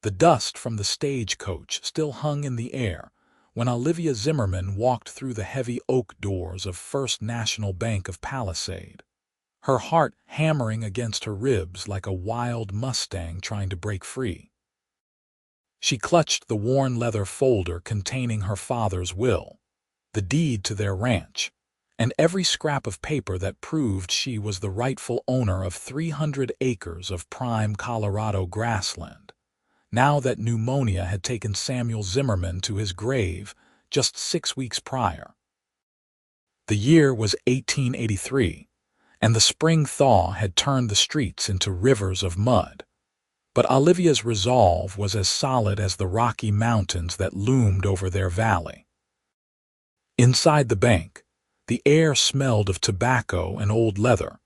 The dust from the stagecoach still hung in the air when Olivia Zimmerman walked through the heavy oak doors of First National Bank of Palisade, her heart hammering against her ribs like a wild Mustang trying to break free. She clutched the worn leather folder containing her father's will, the deed to their ranch, and every scrap of paper that proved she was the rightful owner of 300 acres of prime Colorado grassland, now that pneumonia had taken Samuel Zimmerman to his grave just 6 weeks prior. The year was 1883, and the spring thaw had turned the streets into rivers of mud. But Olivia's resolve was as solid as the Rocky Mountains that loomed over their valley. Inside the bank, the air smelled of tobacco and old leather,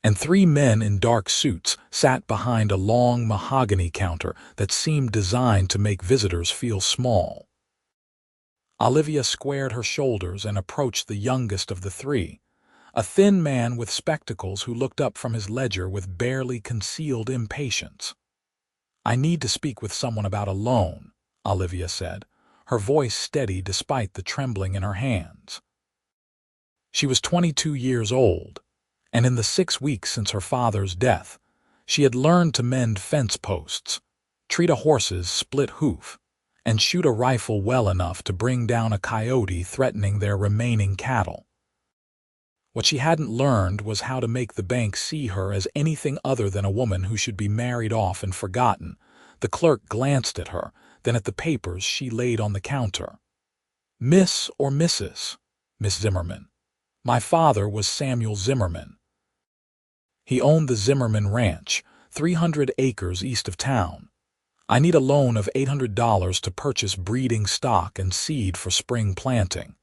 and 3 men in dark suits sat behind a long mahogany counter that seemed designed to make visitors feel small. Olivia squared her shoulders and approached the youngest of the 3, a thin man with spectacles who looked up from his ledger with barely concealed impatience. "I need to speak with someone about a loan," Olivia said, her voice steady despite the trembling in her hands. She was 22 years old, and in the 6 weeks since her father's death, she had learned to mend fence posts, treat a horse's split hoof, and shoot a rifle well enough to bring down a coyote threatening their remaining cattle. What she hadn't learned was how to make the bank see her as anything other than a woman who should be married off and forgotten. The clerk glanced at her, then at the papers she laid on the counter. "Miss or Mrs. Miss Zimmerman. My father was Samuel Zimmerman. He owned the Zimmerman Ranch, 300 acres east of town. I need a loan of $800 to purchase breeding stock and seed for spring planting.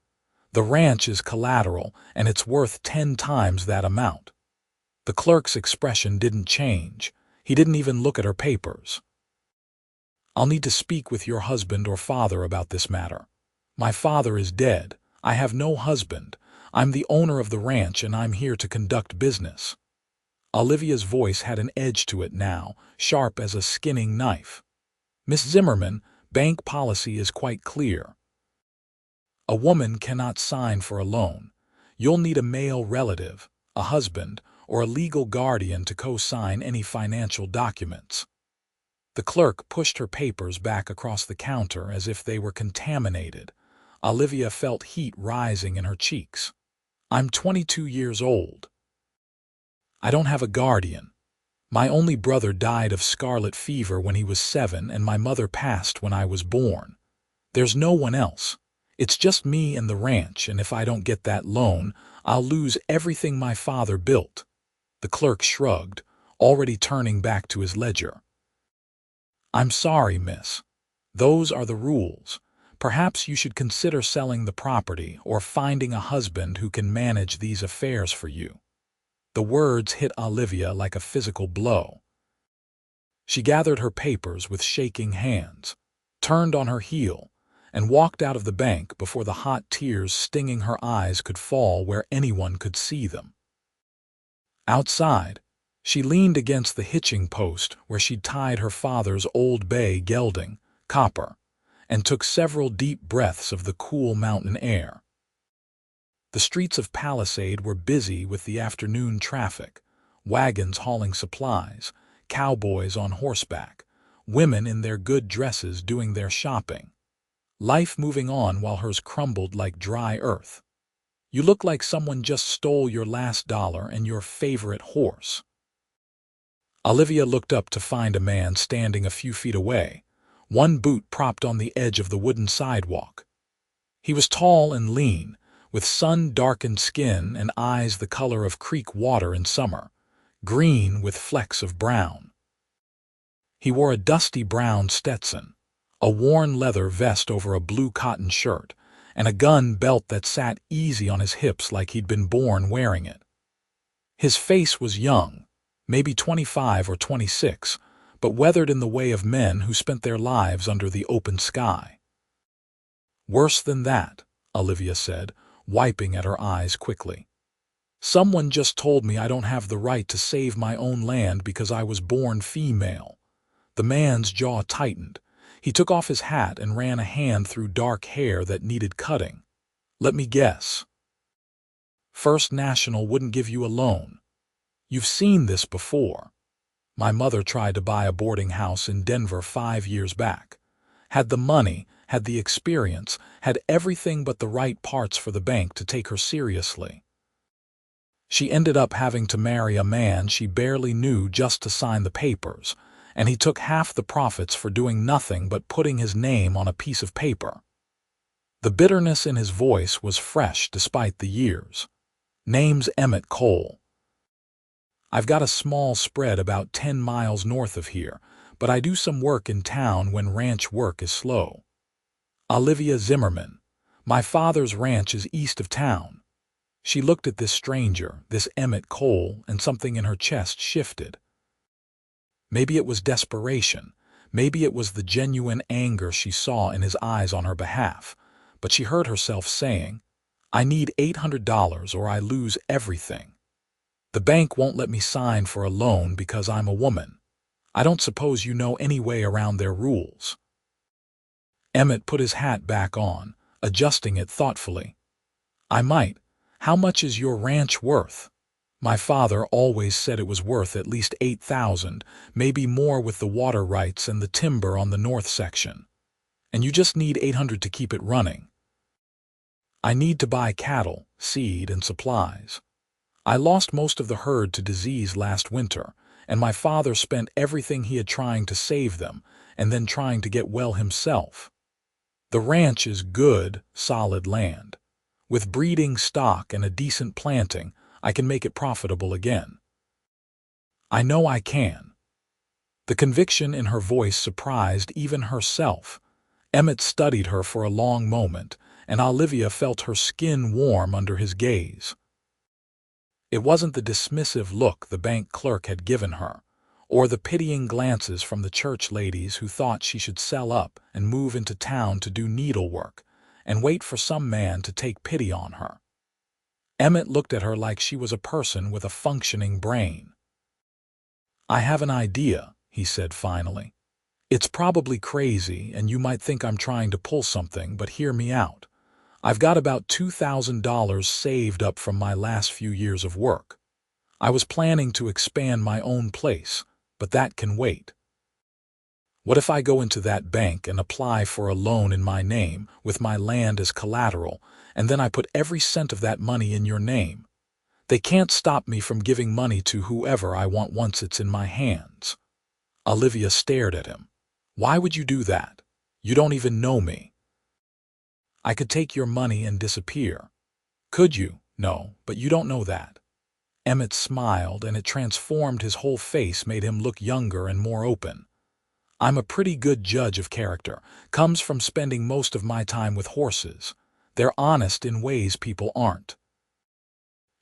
The ranch is collateral, and it's worth 10 times that amount." The clerk's expression didn't change. He didn't even look at her papers. "I'll need to speak with your husband or father about this matter. My father is dead. I have no husband. I'm the owner of the ranch, and I'm here to conduct business." Olivia's voice had an edge to it now, sharp as a skinning knife. "Miss Zimmerman, bank policy is quite clear. A woman cannot sign for a loan. You'll need a male relative, a husband, or a legal guardian to co-sign any financial documents." The clerk pushed her papers back across the counter as if they were contaminated. Olivia felt heat rising in her cheeks. "I'm 22 years old. I don't have a guardian. My only brother died of scarlet fever when he was 7, and my mother passed when I was born. There's no one else. It's just me and the ranch, and if I don't get that loan, I'll lose everything my father built." The clerk shrugged, already turning back to his ledger. "I'm sorry, miss. Those are the rules. Perhaps you should consider selling the property or finding a husband who can manage these affairs for you." The words hit Olivia like a physical blow. She gathered her papers with shaking hands, turned on her heel, and walked out of the bank before the hot tears stinging her eyes could fall where anyone could see them. Outside, she leaned against the hitching post where she'd tied her father's old bay gelding, Copper, and took several deep breaths of the cool mountain air. The streets of Palisade were busy with the afternoon traffic, wagons hauling supplies, cowboys on horseback, women in their good dresses doing their shopping. Life moving on while hers crumbled like dry earth. "You look like someone just stole your last dollar and your favorite horse." Olivia looked up to find a man standing a few feet away, one boot propped on the edge of the wooden sidewalk. He was tall and lean, with sun-darkened skin and eyes the color of creek water in summer, green with flecks of brown. He wore a dusty brown Stetson, a worn leather vest over a blue cotton shirt, and a gun belt that sat easy on his hips like he'd been born wearing it. His face was young, maybe 25 or 26, but weathered in the way of men who spent their lives under the open sky. "Worse than that," Olivia said, wiping at her eyes quickly. "Someone just told me I don't have the right to save my own land because I was born female. The man's jaw tightened. He took off his hat and ran a hand through dark hair that needed cutting. Let me guess. First National wouldn't give you a loan. You've seen this before. My mother tried to buy a boarding house in Denver 5 years back. Had the money, had the experience, had everything but the right parts for the bank to take her seriously. She ended up having to marry a man she barely knew just to sign the papers, and he took half the profits for doing nothing but putting his name on a piece of paper. The bitterness in his voice was fresh despite the years. Name's Emmett Cole. I've got a small spread about 10 miles north of here, but I do some work in town when ranch work is slow. Olivia Zimmerman. My father's ranch is east of town. She looked at this stranger, this Emmett Cole, and something in her chest shifted. Maybe it was desperation. Maybe it was the genuine anger she saw in his eyes on her behalf. But she heard herself saying, I need $800 or I lose everything. The bank won't let me sign for a loan because I'm a woman. I don't suppose you know any way around their rules. Emmett put his hat back on, adjusting it thoughtfully. I might. How much is your ranch worth? My father always said it was worth at least $8,000, maybe more with the water rights and the timber on the north section. And you just need $800 to keep it running. I need to buy cattle, seed, and supplies. I lost most of the herd to disease last winter, and my father spent everything he had trying to save them and then trying to get well himself. The ranch is good, solid land. With breeding stock and a decent planting, I can make it profitable again. I know I can. The conviction in her voice surprised even herself. Emmett studied her for a long moment, and Olivia felt her skin warm under his gaze. It wasn't the dismissive look the bank clerk had given her, or the pitying glances from the church ladies who thought she should sell up and move into town to do needlework and wait for some man to take pity on her. Emmett looked at her like she was a person with a functioning brain. I have an idea, he said finally. It's probably crazy, and you might think I'm trying to pull something, but hear me out. I've got about $2,000 saved up from my last few years of work. I was planning to expand my own place, but that can wait. What if I go into that bank and apply for a loan in my name with my land as collateral, and then I put every cent of that money in your name? They can't stop me from giving money to whoever I want once it's in my hands. Olivia stared at him. Why would you do that? You don't even know me. I could take your money and disappear. Could you? No, but you don't know that. Emmett smiled, and it transformed his whole face, made him look younger and more open. I'm a pretty good judge of character. Comes from spending most of my time with horses. They're honest in ways people aren't.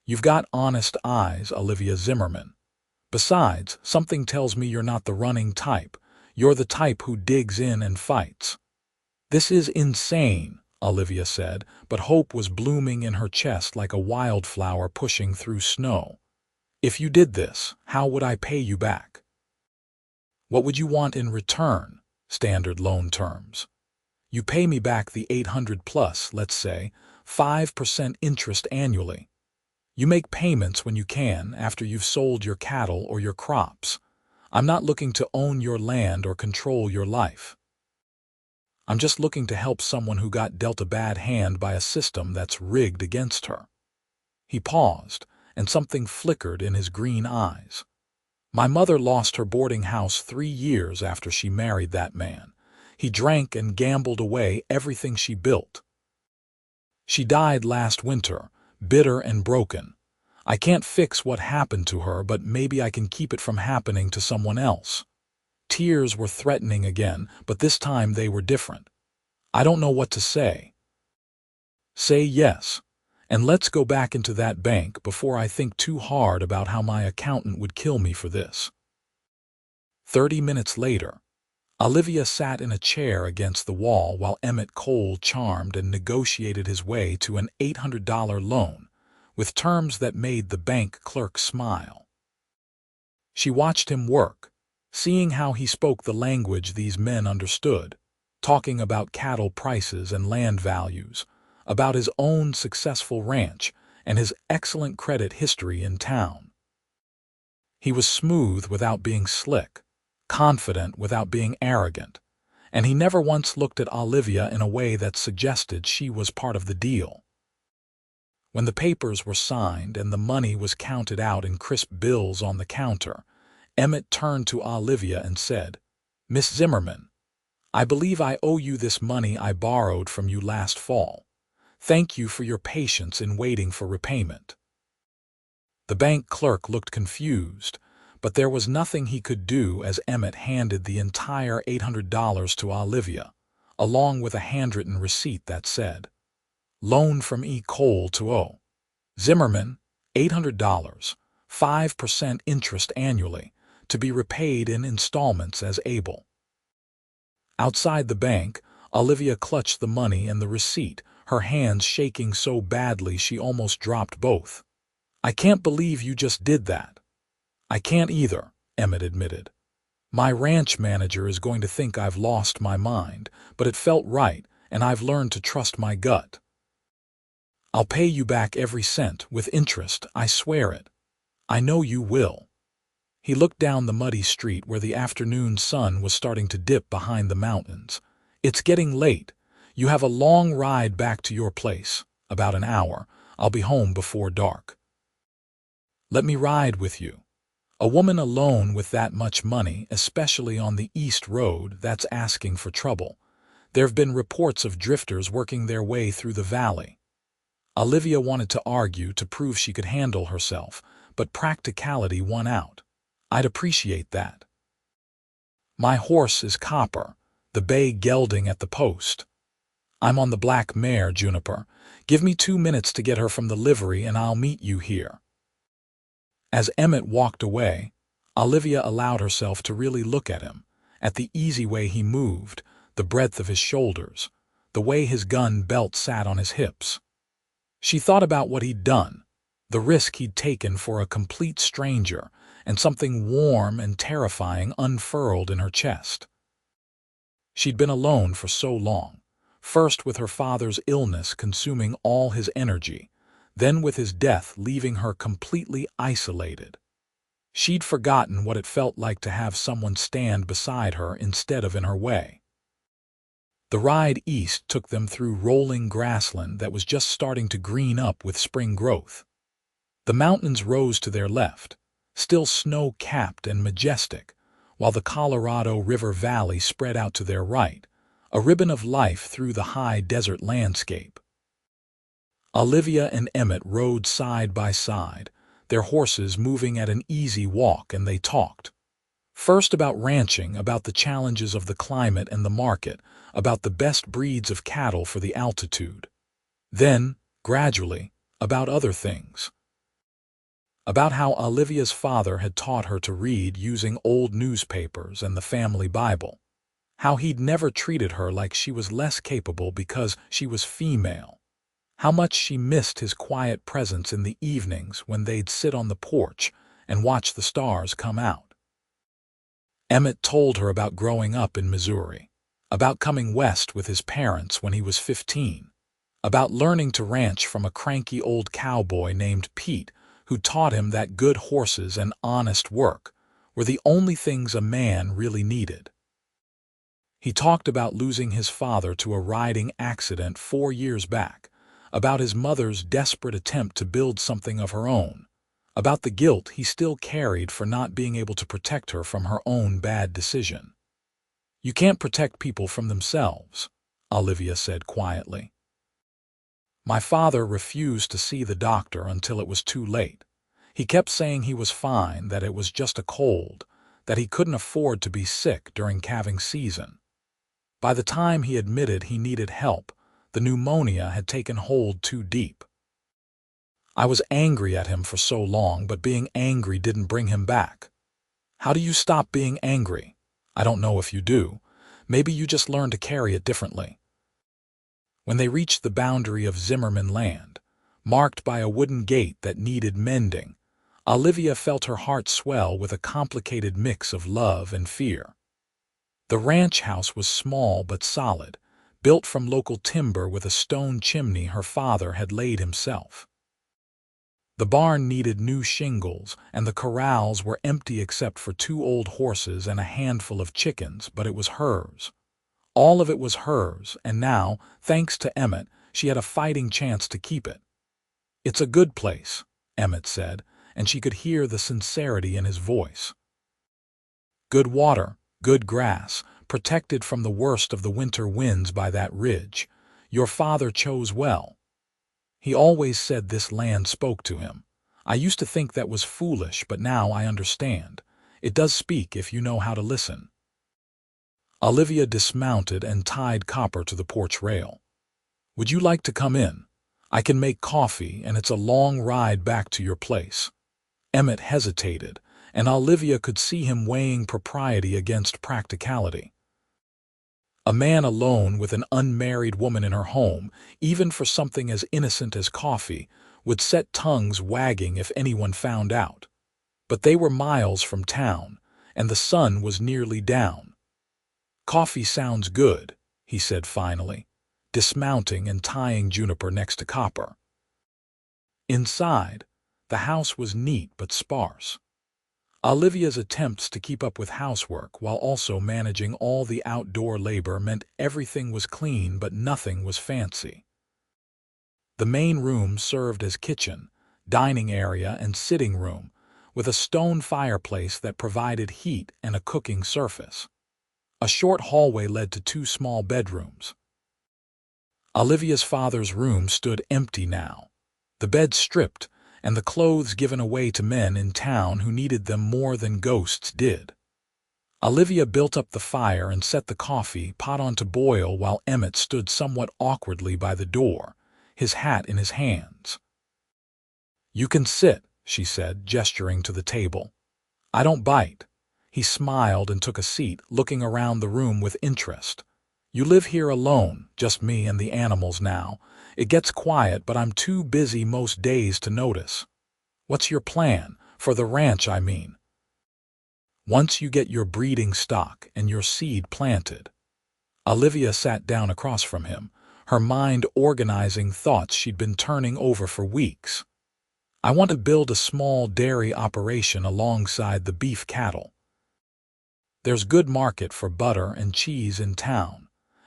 You've got honest eyes, Olivia Zimmerman. Besides, something tells me you're not the running type. You're the type who digs in and fights. This is insane, Olivia said, but hope was blooming in her chest like a wildflower pushing through snow. If you did this, how would I pay you back? What would you want in return? Standard loan terms. You pay me back the $800 plus, let's say, 5% interest annually. You make payments when you can after you've sold your cattle or your crops. I'm not looking to own your land or control your life. I'm just looking to help someone who got dealt a bad hand by a system that's rigged against her. He paused, and something flickered in his green eyes. My mother lost her boarding house 3 years after she married that man. He drank and gambled away everything she built. She died last winter, bitter and broken. I can't fix what happened to her, but maybe I can keep it from happening to someone else. Tears were threatening again, but this time they were different. I don't know what to say. Say yes, and let's go back into that bank before I think too hard about how my accountant would kill me for this. 30 minutes later, Olivia sat in a chair against the wall while Emmett Cole charmed and negotiated his way to an $800 loan, with terms that made the bank clerk smile. She watched him work, Seeing how he spoke the language these men understood, talking about cattle prices and land values, about his own successful ranch and his excellent credit history in town. He was smooth without being slick, confident without being arrogant, and he never once looked at Olivia in a way that suggested she was part of the deal. When the papers were signed and the money was counted out in crisp bills on the counter, Emmett turned to Olivia and said, "Miss Zimmerman, I believe I owe you this money I borrowed from you last fall. Thank you for your patience in waiting for repayment." The bank clerk looked confused, but there was nothing he could do as Emmett handed the entire $800 to Olivia, along with a handwritten receipt that said, "Loan from E. Cole to O. Zimmerman, $800, 5% interest annually, to be repaid in installments as able." Outside the bank, Olivia clutched the money and the receipt, her hands shaking so badly she almost dropped both. "I can't believe you just did that." "I can't either," Emmett admitted. "My ranch manager is going to think I've lost my mind, but it felt right, and I've learned to trust my gut. I'll pay you back every cent, with interest, I swear it. I know you will." He looked down the muddy street where the afternoon sun was starting to dip behind the mountains. "It's getting late. You have a long ride back to your place. About an hour. I'll be home before dark." "Let me ride with you." A woman alone with that much money, especially on the East Road, that's asking for trouble. There have been reports of drifters working their way through the valley. Olivia wanted to argue to prove she could handle herself, but practicality won out. "I'd appreciate that." "My horse is Copper, the bay gelding at the post. I'm on the black mare, Juniper. Give me 2 minutes to get her from the livery and I'll meet you here." As Emmett walked away, Olivia allowed herself to really look at him, at the easy way he moved, the breadth of his shoulders, the way his gun belt sat on his hips. She thought about what he'd done, the risk he'd taken for a complete stranger, and something warm and terrifying unfurled in her chest. She'd been alone for so long, first with her father's illness consuming all his energy, then with his death leaving her completely isolated. She'd forgotten what it felt like to have someone stand beside her instead of in her way. The ride east took them through rolling grassland that was just starting to green up with spring growth. The mountains rose to their left, still snow-capped and majestic, while the Colorado River Valley spread out to their right, a ribbon of life through the high desert landscape. Olivia and Emmett rode side by side, their horses moving at an easy walk, and they talked. First about ranching, about the challenges of the climate and the market, about the best breeds of cattle for the altitude. Then, gradually, about other things. About how Olivia's father had taught her to read using old newspapers and the family Bible. How he'd never treated her like she was less capable because she was female. How much she missed his quiet presence in the evenings when they'd sit on the porch and watch the stars come out. Emmett told her about growing up in Missouri, about coming west with his parents when he was 15, about learning to ranch from a cranky old cowboy named Pete who taught him that good horses and honest work were the only things a man really needed. He talked about losing his father to a riding accident 4 years back, about his mother's desperate attempt to build something of her own, about the guilt he still carried for not being able to protect her from her own bad decision. "You can't protect people from themselves," Olivia said quietly. "My father refused to see the doctor until it was too late. He kept saying he was fine, that it was just a cold, that he couldn't afford to be sick during calving season. By the time he admitted he needed help, the pneumonia had taken hold too deep. I was angry at him for so long, but being angry didn't bring him back. How do you stop being angry? I don't know if you do. Maybe you just learn to carry it differently." When they reached the boundary of Zimmerman land, marked by a wooden gate that needed mending, Olivia felt her heart swell with a complicated mix of love and fear. The ranch house was small but solid, built from local timber with a stone chimney her father had laid himself. The barn needed new shingles, and the corrals were empty except for 2 old horses and a handful of chickens, but it was hers. All of it was hers, and now, thanks to Emmett, she had a fighting chance to keep it. "It's a good place," Emmett said, and she could hear the sincerity in his voice. "Good water, good grass, protected from the worst of the winter winds by that ridge. Your father chose well. He always said this land spoke to him. I used to think that was foolish, but now I understand. It does speak if you know how to listen." Olivia dismounted and tied Copper to the porch rail. "Would you like to come in? I can make coffee, and it's a long ride back to your place." Emmett hesitated, and Olivia could see him weighing propriety against practicality. A man alone with an unmarried woman in her home, even for something as innocent as coffee, would set tongues wagging if anyone found out. But they were miles from town, and the sun was nearly down. "Coffee sounds good," he said finally, dismounting and tying Juniper next to Copper. Inside, the house was neat but sparse. Olivia's attempts to keep up with housework while also managing all the outdoor labor meant everything was clean but nothing was fancy. The main room served as kitchen, dining area, and sitting room, with a stone fireplace that provided heat and a cooking surface. A short hallway led to 2 small bedrooms. Olivia's father's room stood empty now, the bed stripped, and the clothes given away to men in town who needed them more than ghosts did. Olivia built up the fire and set the coffee pot on to boil while Emmett stood somewhat awkwardly by the door, his hat in his hands. "You can sit," she said, gesturing to the table. "I don't bite." He smiled and took a seat, looking around the room with interest. "You live here alone, just me and the animals now. It gets quiet, but I'm too busy most days to notice. What's your plan? For the ranch, I mean." "Once you get your breeding stock and your seed planted." Olivia sat down across from him, her mind organizing thoughts she'd been turning over for weeks. "I want to build a small dairy operation alongside the beef cattle. There's good market for butter and cheese in town,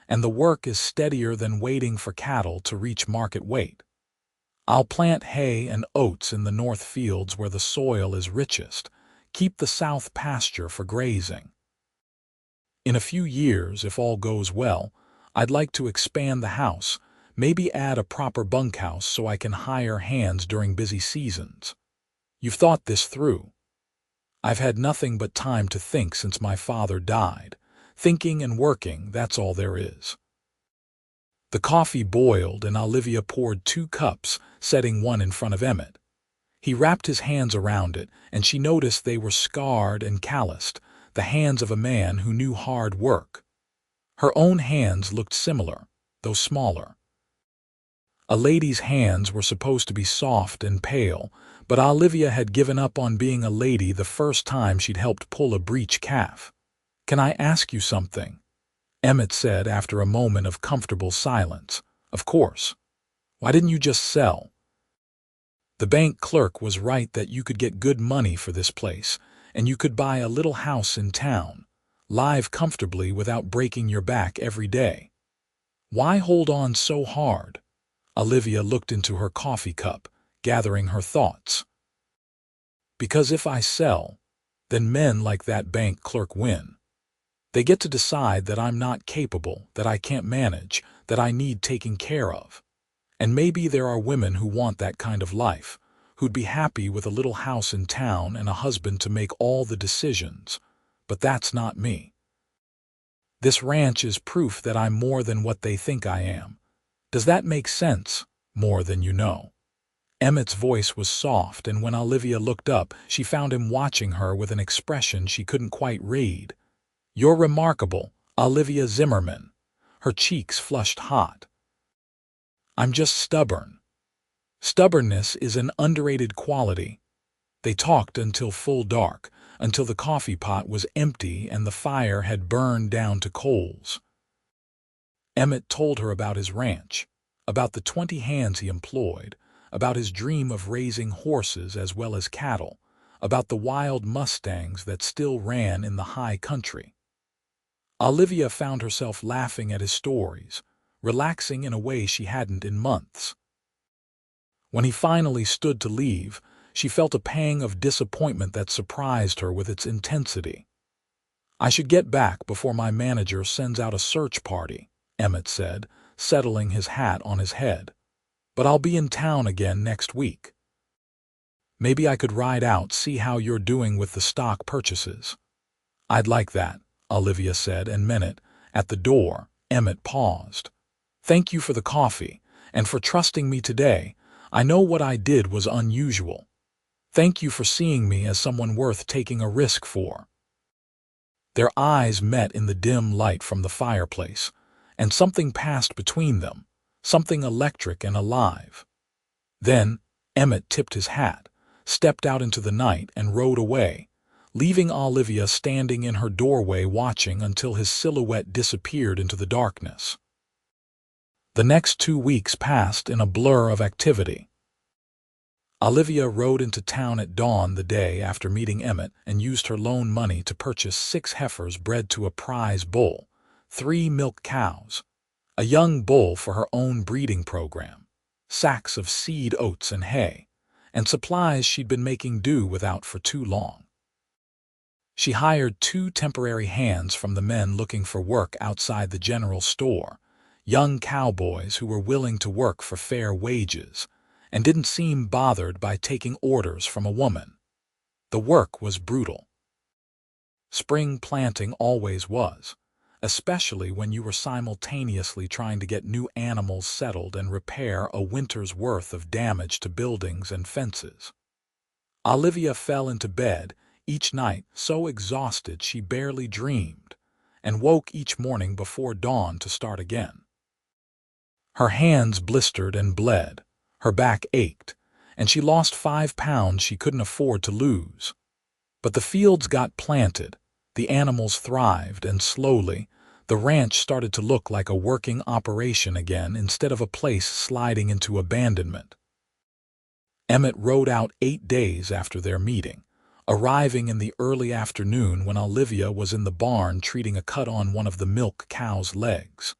and the work is steadier than waiting for cattle to reach market weight. I'll plant hay and oats in the north fields where the soil is richest, keep the south pasture for grazing. In a few years, if all goes well, I'd like to expand the house, maybe add a proper bunkhouse so I can hire hands during busy seasons. You've thought this through." "I've had nothing but time to think since my father died. Thinking and working, that's all there is." The coffee boiled and Olivia poured 2 cups, setting one in front of Emmett. He wrapped his hands around it, and she noticed they were scarred and calloused, the hands of a man who knew hard work. Her own hands looked similar, though smaller. A lady's hands were supposed to be soft and pale, but Olivia had given up on being a lady the first time she'd helped pull a breech calf. "Can I ask you something?" Emmett said after a moment of comfortable silence. "Of course. Why didn't you just sell?" "The bank clerk was right that you could get good money for this place, and you could buy a little house in town, live comfortably without breaking your back every day. Why hold on so hard?" Olivia looked into her coffee cup, gathering her thoughts. "Because if I sell, then men like that bank clerk win. They get to decide that I'm not capable, that I can't manage, that I need taking care of. And maybe there are women who want that kind of life, who'd be happy with a little house in town and a husband to make all the decisions. But that's not me. This ranch is proof that I'm more than what they think I am. Does that make sense? More than you know." Emmett's voice was soft, and when Olivia looked up, she found him watching her with an expression she couldn't quite read. "You're remarkable, Olivia Zimmerman." Her cheeks flushed hot. "I'm just stubborn. Stubbornness is an underrated quality. They talked until full dark, until the coffee pot was empty and the fire had burned down to coals. Emmett told her about his ranch, about the 20 hands he employed, about his dream of raising horses as well as cattle, about the wild mustangs that still ran in the high country. Olivia found herself laughing at his stories, relaxing in a way she hadn't in months. When he finally stood to leave, she felt a pang of disappointment that surprised her with its intensity. "I should get back before my manager sends out a search party," Emmett said, settling his hat on his head. "But I'll be in town again next week. Maybe I could ride out, see how you're doing with the stock purchases." "I'd like that," Olivia said, and meant it. At the door, Emmett paused. "Thank you for the coffee, and for trusting me today. I know what I did was unusual. Thank you for seeing me as someone worth taking a risk for." Their eyes met in the dim light from the fireplace, and something passed between them, something electric and alive. Then Emmett tipped his hat, stepped out into the night, and rode away, leaving Olivia standing in her doorway watching until his silhouette disappeared into the darkness. The next 2 weeks passed in a blur of activity. Olivia rode into town at dawn the day after meeting Emmett and used her loan money to purchase 6 heifers bred to a prize bull, 3 milk cows, a young bull for her own breeding program, sacks of seed oats and hay, and supplies she'd been making do without for too long. She hired 2 temporary hands from the men looking for work outside the general store, young cowboys who were willing to work for fair wages and didn't seem bothered by taking orders from a woman. The work was brutal. Spring planting always was, especially when you were simultaneously trying to get new animals settled and repair a winter's worth of damage to buildings and fences. Olivia fell into bed each night so exhausted she barely dreamed, and woke each morning before dawn to start again. Her hands blistered and bled, her back ached, and she lost 5 pounds she couldn't afford to lose. But the fields got planted, the animals thrived, and slowly, the ranch started to look like a working operation again instead of a place sliding into abandonment. Emmett rode out 8 days after their meeting, arriving in the early afternoon when Olivia was in the barn treating a cut on one of the milk cow's legs.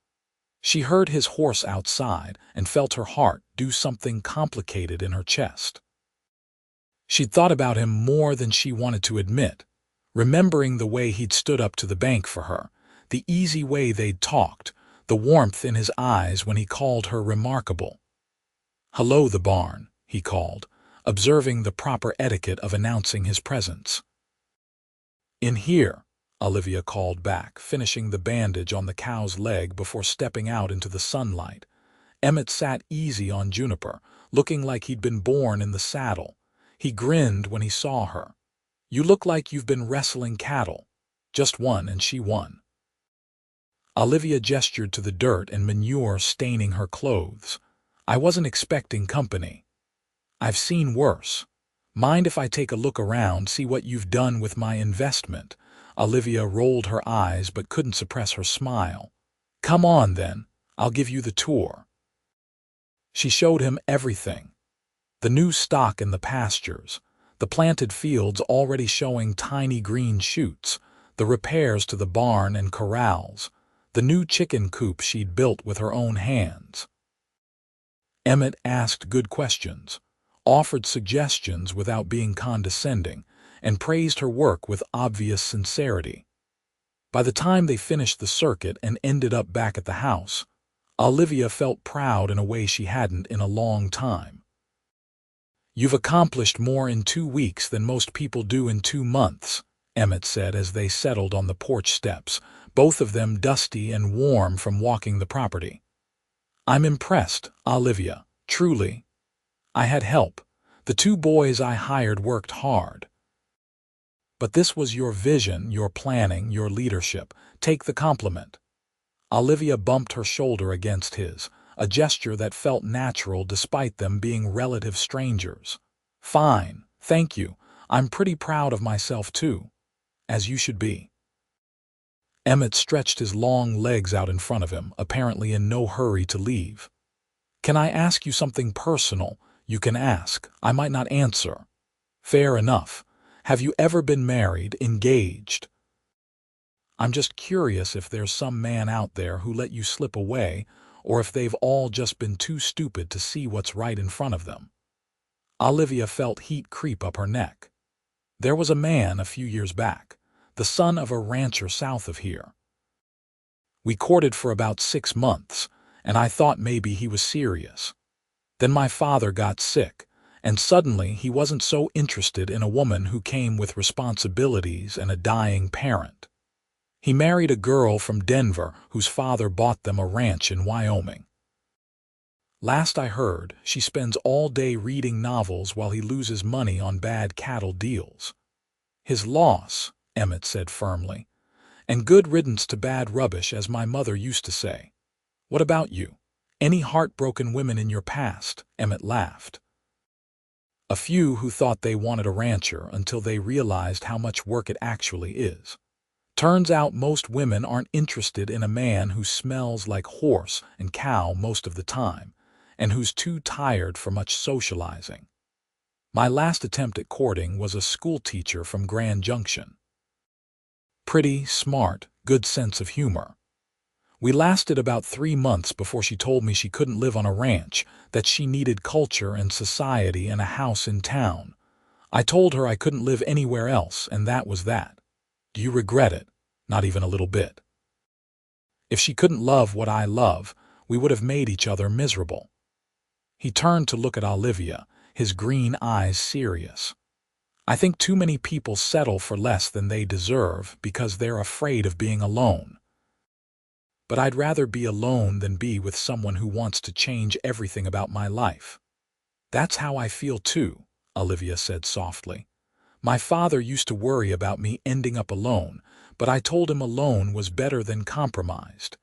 She heard his horse outside and felt her heart do something complicated in her chest. She'd thought about him more than she wanted to admit, remembering the way he'd stood up to the bank for her, the easy way they'd talked, the warmth in his eyes when he called her remarkable. "Hello, the barn," he called, observing the proper etiquette of announcing his presence. "In here," Olivia called back, finishing the bandage on the cow's leg before stepping out into the sunlight. Emmett sat easy on Juniper, looking like he'd been born in the saddle. He grinned when he saw her. "You look like you've been wrestling cattle. Just one and she won." Olivia gestured to the dirt and manure staining her clothes. "I wasn't expecting company. I've seen worse. Mind if I take a look around, see what you've done with my investment?" Olivia rolled her eyes but couldn't suppress her smile. "Come on, then. I'll give you the tour." She showed him everything. The new stock in the pastures, the planted fields already showing tiny green shoots, the repairs to the barn and corrals, the new chicken coop she'd built with her own hands. Emmett asked good questions, offered suggestions without being condescending, and praised her work with obvious sincerity. By the time they finished the circuit and ended up back at the house, Olivia felt proud in a way she hadn't in a long time. "You've accomplished more in 2 weeks than most people do in 2 months, Emmett said as they settled on the porch steps, both of them dusty and warm from walking the property. "I'm impressed, Olivia, truly. I had help. The 2 boys I hired worked hard. But this was your vision, your planning, your leadership. Take the compliment." Olivia bumped her shoulder against his, a gesture that felt natural despite them being relative strangers. "Fine, thank you," I'm pretty proud of myself too, as you should be." Emmett stretched his long legs out in front of him, apparently in no hurry to leave. "Can I ask you something personal?" "You can ask. I might not answer." "Fair enough. Have you ever been married, engaged?" "I'm just curious if there's some man out there who let you slip away, or if they've all just been too stupid to see what's right in front of them." Olivia felt heat creep up her neck. "There was a man a few years back, the son of a rancher south of here. We courted for about 6 months, and I thought maybe he was serious. Then my father got sick, and suddenly he wasn't so interested in a woman who came with responsibilities and a dying parent. He married a girl from Denver whose father bought them a ranch in Wyoming. Last I heard, she spends all day reading novels while he loses money on bad cattle deals." "His loss," Emmett said firmly. "And good riddance to bad rubbish, as my mother used to say. What about you? Any heartbroken women in your past?" Emmett laughed. "A few who thought they wanted a rancher until they realized how much work it actually is. Turns out most women aren't interested in a man who smells like horse and cow most of the time, and who's too tired for much socializing. My last attempt at courting was a school teacher from Grand Junction. Pretty, smart, good sense of humor. We lasted about 3 months before she told me she couldn't live on a ranch, that she needed culture and society and a house in town. I told her I couldn't live anywhere else, and that was that. Do you regret it? Not even a little bit. If she couldn't love what I love, we would have made each other miserable." He turned to look at Olivia, his green eyes serious. "I think too many people settle for less than they deserve because they're afraid of being alone. But I'd rather be alone than be with someone who wants to change everything about my life." "That's how I feel too," Olivia said softly. "My father used to worry about me ending up alone, but I told him alone was better than compromised.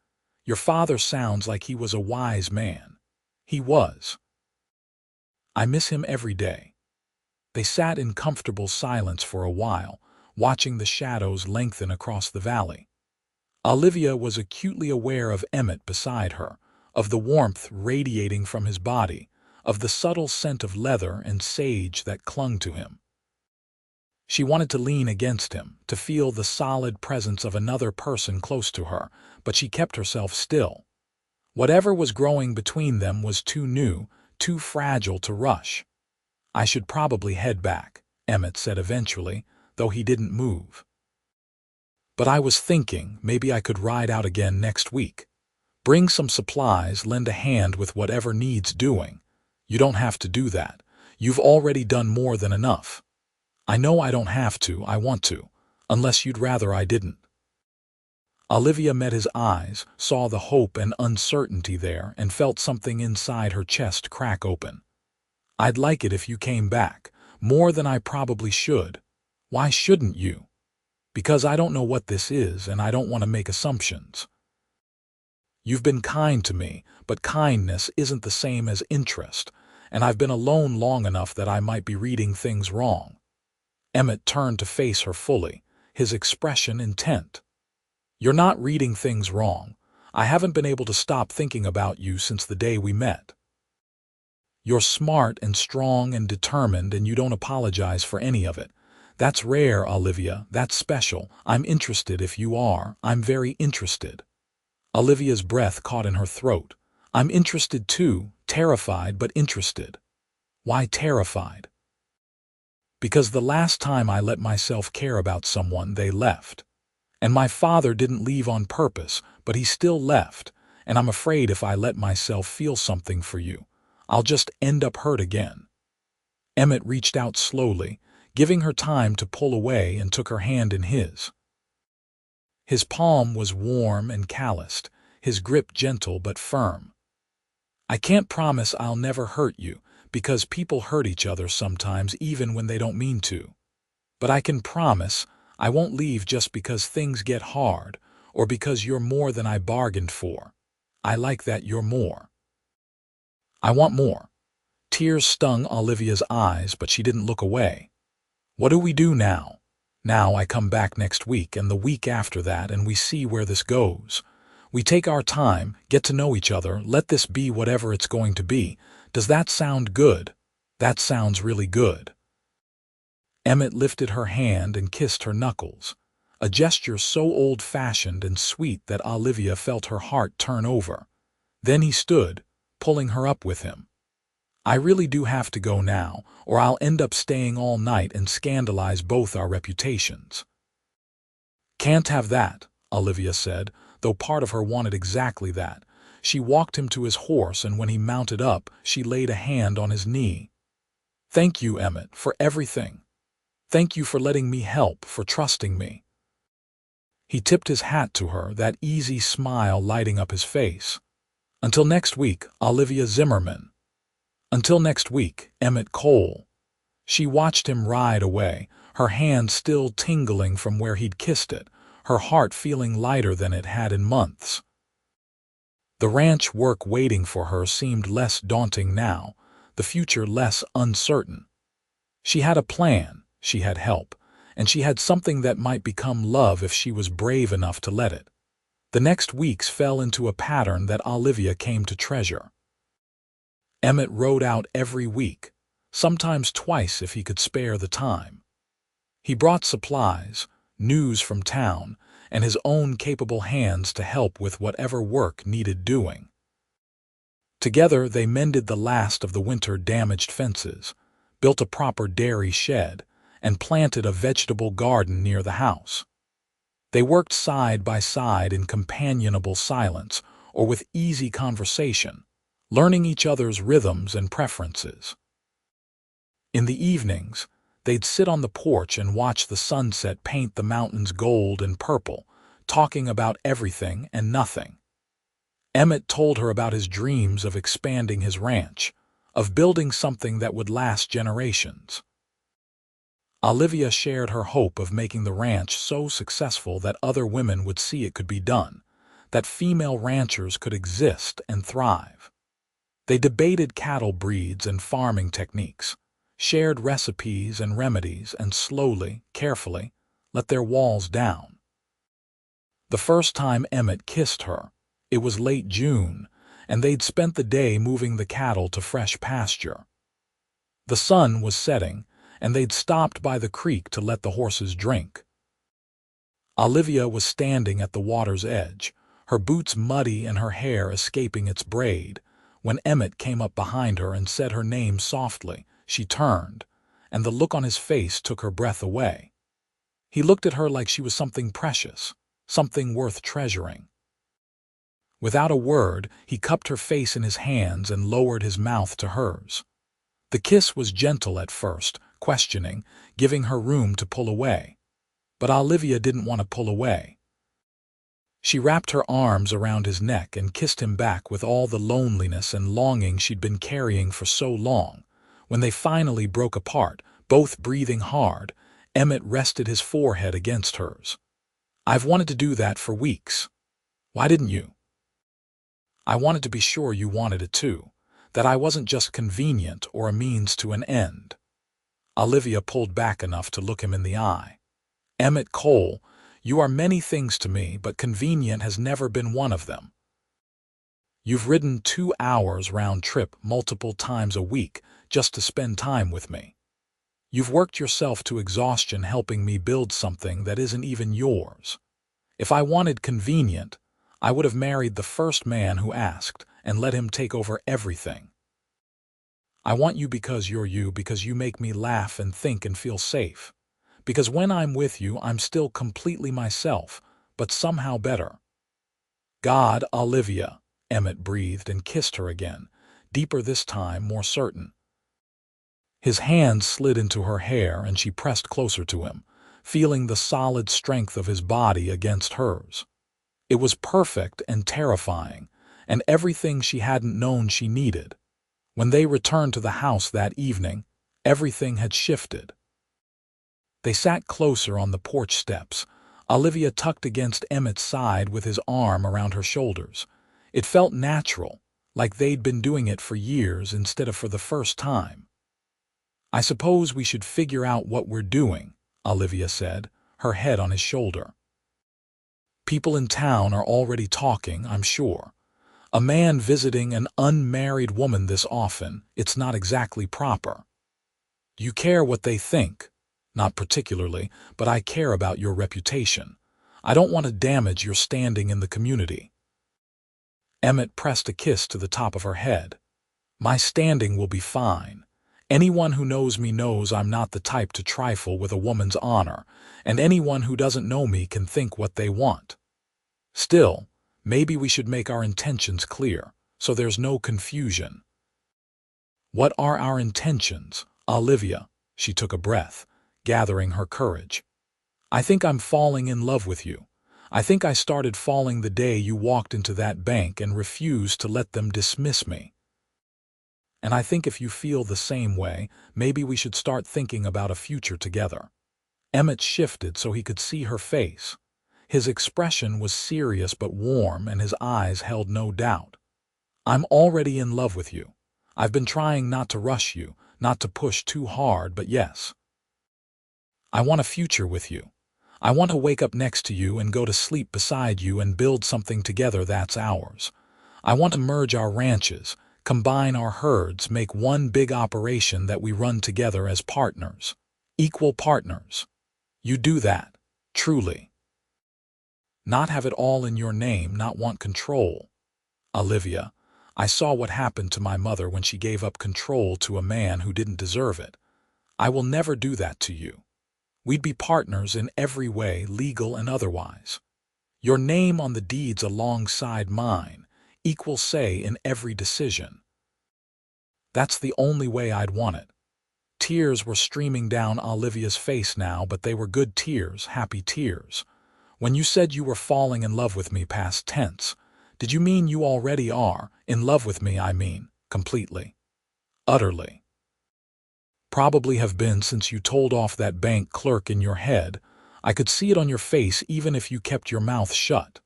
Your father sounds like he was a wise man. He was. I miss him every day." They sat in comfortable silence for a while, watching the shadows lengthen across the valley. Olivia was acutely aware of Emmett beside her, of the warmth radiating from his body, of the subtle scent of leather and sage that clung to him. She wanted to lean against him, to feel the solid presence of another person close to her, but she kept herself still. Whatever was growing between them was too new, too fragile to rush. "I should probably head back," Emmett said eventually, though he didn't move. "But I was thinking maybe I could ride out again next week. Bring some supplies, lend a hand with whatever needs doing." "You don't have to do that. You've already done more than enough." "I know I don't have to, I want to, unless you'd rather I didn't." Olivia met his eyes, saw the hope and uncertainty there, and felt something inside her chest crack open. "I'd like it if you came back, more than I probably should." "Why shouldn't you?" "Because I don't know what this is, and I don't want to make assumptions. You've been kind to me, but kindness isn't the same as interest, and I've been alone long enough that I might be reading things wrong." Emmett turned to face her fully, his expression intent. "You're not reading things wrong. I haven't been able to stop thinking about you since the day we met. You're smart and strong and determined, and you don't apologize for any of it. That's rare, Olivia. That's special. I'm interested if you are. I'm very interested." Olivia's breath caught in her throat. "I'm interested too, terrified but interested." "Why terrified?" "Because the last time I let myself care about someone, they left. And my father didn't leave on purpose, but he still left, and I'm afraid if I let myself feel something for you, I'll just end up hurt again." Emmett reached out slowly, giving her time to pull away, and took her hand in his. His palm was warm and calloused, his grip gentle but firm. "I can't promise I'll never hurt you, because people hurt each other sometimes even when they don't mean to. But I can promise I won't leave just because things get hard, or because you're more than I bargained for. I like that you're more." "I want more." Tears stung Olivia's eyes, but she didn't look away. What do we do now? Now I come back next week and the week after that, and we see where this goes. We take our time, get to know each other, let this be whatever it's going to be. Does that sound good? That sounds really good. Emmett lifted her hand and kissed her knuckles, a gesture so old-fashioned and sweet that Olivia felt her heart turn over. Then he stood, pulling her up with him. I really do have to go now, or I'll end up staying all night and scandalize both our reputations. Can't have that, Olivia said, though part of her wanted exactly that. She walked him to his horse, and when he mounted up, she laid a hand on his knee. Thank you, Emmett, for everything. Thank you for letting me help, for trusting me. He tipped his hat to her, that easy smile lighting up his face. Until next week, Olivia Zimmerman. Until next week, Emmett Cole. She watched him ride away, her hand still tingling from where he'd kissed it, her heart feeling lighter than it had in months. The ranch work waiting for her seemed less daunting now, the future less uncertain. She had a plan, she had help, and she had something that might become love if she was brave enough to let it. The next weeks fell into a pattern that Olivia came to treasure. Emmett rode out every week, sometimes twice if he could spare the time. He brought supplies, news from town, and his own capable hands to help with whatever work needed doing. Together they mended the last of the winter-damaged fences, built a proper dairy shed, and planted a vegetable garden near the house. They worked side by side in companionable silence or with easy conversation, learning each other's rhythms and preferences. In the evenings, they'd sit on the porch and watch the sunset paint the mountains gold and purple, talking about everything and nothing. Emmett told her about his dreams of expanding his ranch, of building something that would last generations. Olivia shared her hope of making the ranch so successful that other women would see it could be done, that female ranchers could exist and thrive. They debated cattle breeds and farming techniques, shared recipes and remedies, and slowly, carefully, let their walls down. The first time Emmett kissed her, it was late June, and they'd spent the day moving the cattle to fresh pasture. The sun was setting, and they'd stopped by the creek to let the horses drink. Olivia was standing at the water's edge, her boots muddy and her hair escaping its braid, when Emmett came up behind her and said her name softly. She turned, and the look on his face took her breath away. He looked at her like she was something precious, something worth treasuring. Without a word, he cupped her face in his hands and lowered his mouth to hers. The kiss was gentle at first, questioning, giving her room to pull away. But Olivia didn't want to pull away. She wrapped her arms around his neck and kissed him back with all the loneliness and longing she'd been carrying for so long. When they finally broke apart, both breathing hard, Emmett rested his forehead against hers. I've wanted to do that for weeks. Why didn't you? I wanted to be sure you wanted it too, that I wasn't just convenient or a means to an end. Olivia pulled back enough to look him in the eye. Emmett Cole, you are many things to me, but convenient has never been one of them. You've ridden 2 hours round trip multiple times a week just to spend time with me. You've worked yourself to exhaustion helping me build something that isn't even yours. If I wanted convenient, I would have married the first man who asked and let him take over everything. I want you because you're you, because you make me laugh and think and feel safe. Because when I'm with you, I'm still completely myself, but somehow better. God, Olivia, Emmett breathed and kissed her again, deeper this time, more certain. His hand slid into her hair and she pressed closer to him, feeling the solid strength of his body against hers. It was perfect and terrifying, and everything she hadn't known she needed. When they returned to the house that evening, everything had shifted. They sat closer on the porch steps, Olivia tucked against Emmett's side with his arm around her shoulders. It felt natural, like they'd been doing it for years instead of for the first time. I suppose we should figure out what we're doing, Olivia said, her head on his shoulder. People in town are already talking, I'm sure. A man visiting an unmarried woman this often, it's not exactly proper. You care what they think. Not particularly, but I care about your reputation. I don't want to damage your standing in the community. Emmett pressed a kiss to the top of her head. My standing will be fine. Anyone who knows me knows I'm not the type to trifle with a woman's honor, and anyone who doesn't know me can think what they want. Still, maybe we should make our intentions clear, so there's no confusion. What are our intentions, Olivia? She took a breath, gathering her courage. I think I'm falling in love with you. I think I started falling the day you walked into that bank and refused to let them dismiss me. And I think if you feel the same way, maybe we should start thinking about a future together. Emmett shifted so he could see her face. His expression was serious but warm, and his eyes held no doubt. I'm already in love with you. I've been trying not to rush you, not to push too hard, but yes. I want a future with you. I want to wake up next to you and go to sleep beside you and build something together that's ours. I want to merge our ranches, combine our herds, make one big operation that we run together as partners. Equal partners. You do that, truly. Not have it all in your name, not want control. Olivia, I saw what happened to my mother when she gave up control to a man who didn't deserve it. I will never do that to you. We'd be partners in every way, legal and otherwise. Your name on the deeds alongside mine, equal say in every decision. That's the only way I'd want it. Tears were streaming down Olivia's face now, but they were good tears, happy tears. When you said you were falling in love with me past tense, did you mean you already are? In love with me, I mean, completely. Utterly. Probably have been since you told off that bank clerk in your head. I could see it on your face even if you kept your mouth shut.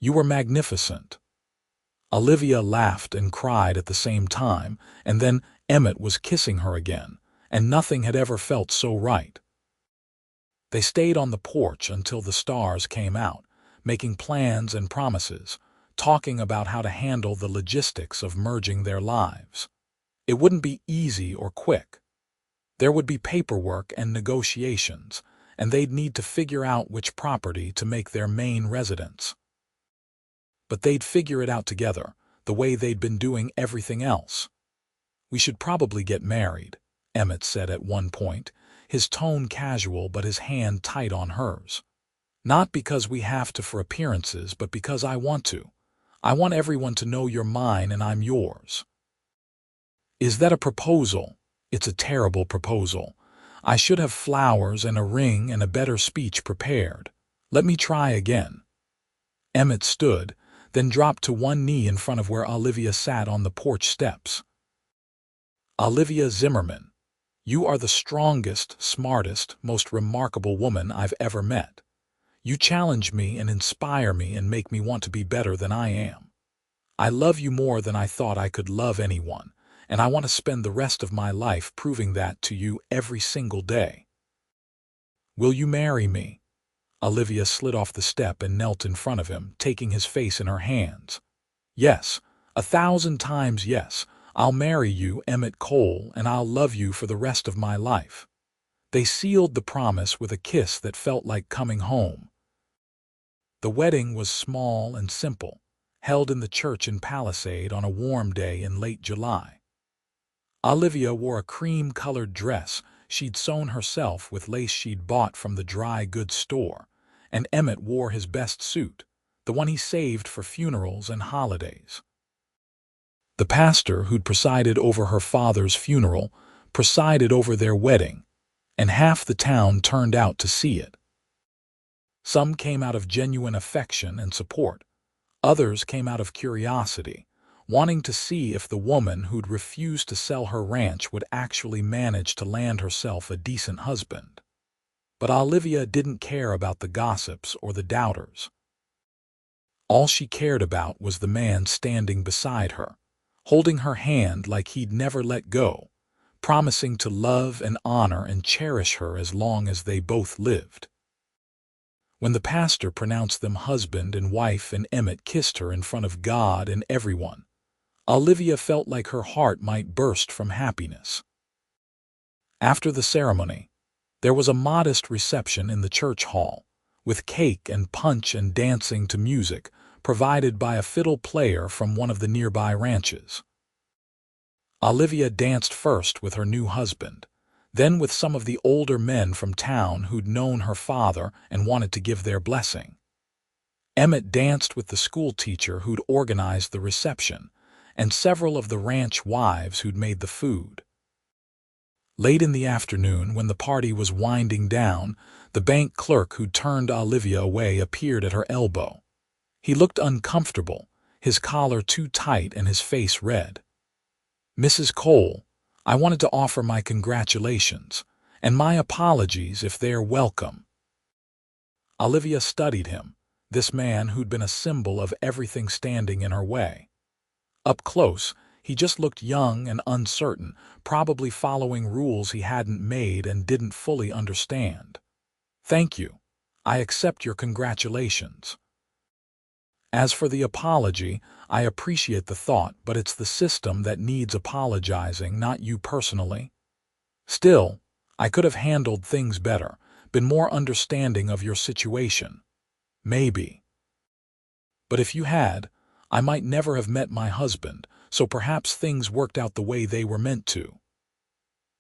You were magnificent. Olivia laughed and cried at the same time, and then Emmett was kissing her again, and nothing had ever felt so right. They stayed on the porch until the stars came out, making plans and promises, talking about how to handle the logistics of merging their lives. It wouldn't be easy or quick. There would be paperwork and negotiations, and they'd need to figure out which property to make their main residence. But they'd figure it out together, the way they'd been doing everything else. We should probably get married, Emmett said at one point, his tone casual but his hand tight on hers. Not because we have to for appearances, but because I want to. I want everyone to know you're mine and I'm yours. Is that a proposal? It's a terrible proposal. I should have flowers and a ring and a better speech prepared. Let me try again. Emmett stood, then dropped to one knee in front of where Olivia sat on the porch steps. Olivia Zimmerman, you are the strongest, smartest, most remarkable woman I've ever met. You challenge me and inspire me and make me want to be better than I am. I love you more than I thought I could love anyone, and I want to spend the rest of my life proving that to you every single day. Will you marry me? Olivia slid off the step and knelt in front of him, taking his face in her hands. Yes, 1,000 times yes. I'll marry you, Emmett Cole, and I'll love you for the rest of my life. They sealed the promise with a kiss that felt like coming home. The wedding was small and simple, held in the church in Palisade on a warm day in late July. Olivia wore a cream-colored dress she'd sewn herself with lace she'd bought from the dry goods store, and Emmett wore his best suit, the one he saved for funerals and holidays. The pastor who'd presided over her father's funeral presided over their wedding, and half the town turned out to see it. Some came out of genuine affection and support. Others came out of curiosity, wanting to see if the woman who'd refused to sell her ranch would actually manage to land herself a decent husband. But Olivia didn't care about the gossips or the doubters. All she cared about was the man standing beside her, holding her hand like he'd never let go, promising to love and honor and cherish her as long as they both lived. When the pastor pronounced them husband and wife and Emmett kissed her in front of God and everyone, Olivia felt like her heart might burst from happiness. After the ceremony, there was a modest reception in the church hall, with cake and punch and dancing to music provided by a fiddle player from one of the nearby ranches. Olivia danced first with her new husband, then with some of the older men from town who'd known her father and wanted to give their blessing. Emmett danced with the school teacher who'd organized the reception, and several of the ranch wives who'd made the food. Late in the afternoon, when the party was winding down, the bank clerk who'd turned Olivia away appeared at her elbow. He looked uncomfortable, his collar too tight and his face red. "Mrs. Cole, I wanted to offer my congratulations, and my apologies if they're welcome." Olivia studied him, this man who'd been a symbol of everything standing in her way. Up close, he just looked young and uncertain, probably following rules he hadn't made and didn't fully understand. "Thank you. I accept your congratulations. As for the apology, I appreciate the thought, but it's the system that needs apologizing, not you personally. Still, I could have handled things better, been more understanding of your situation. Maybe. But if you had, I might never have met my husband, so perhaps things worked out the way they were meant to."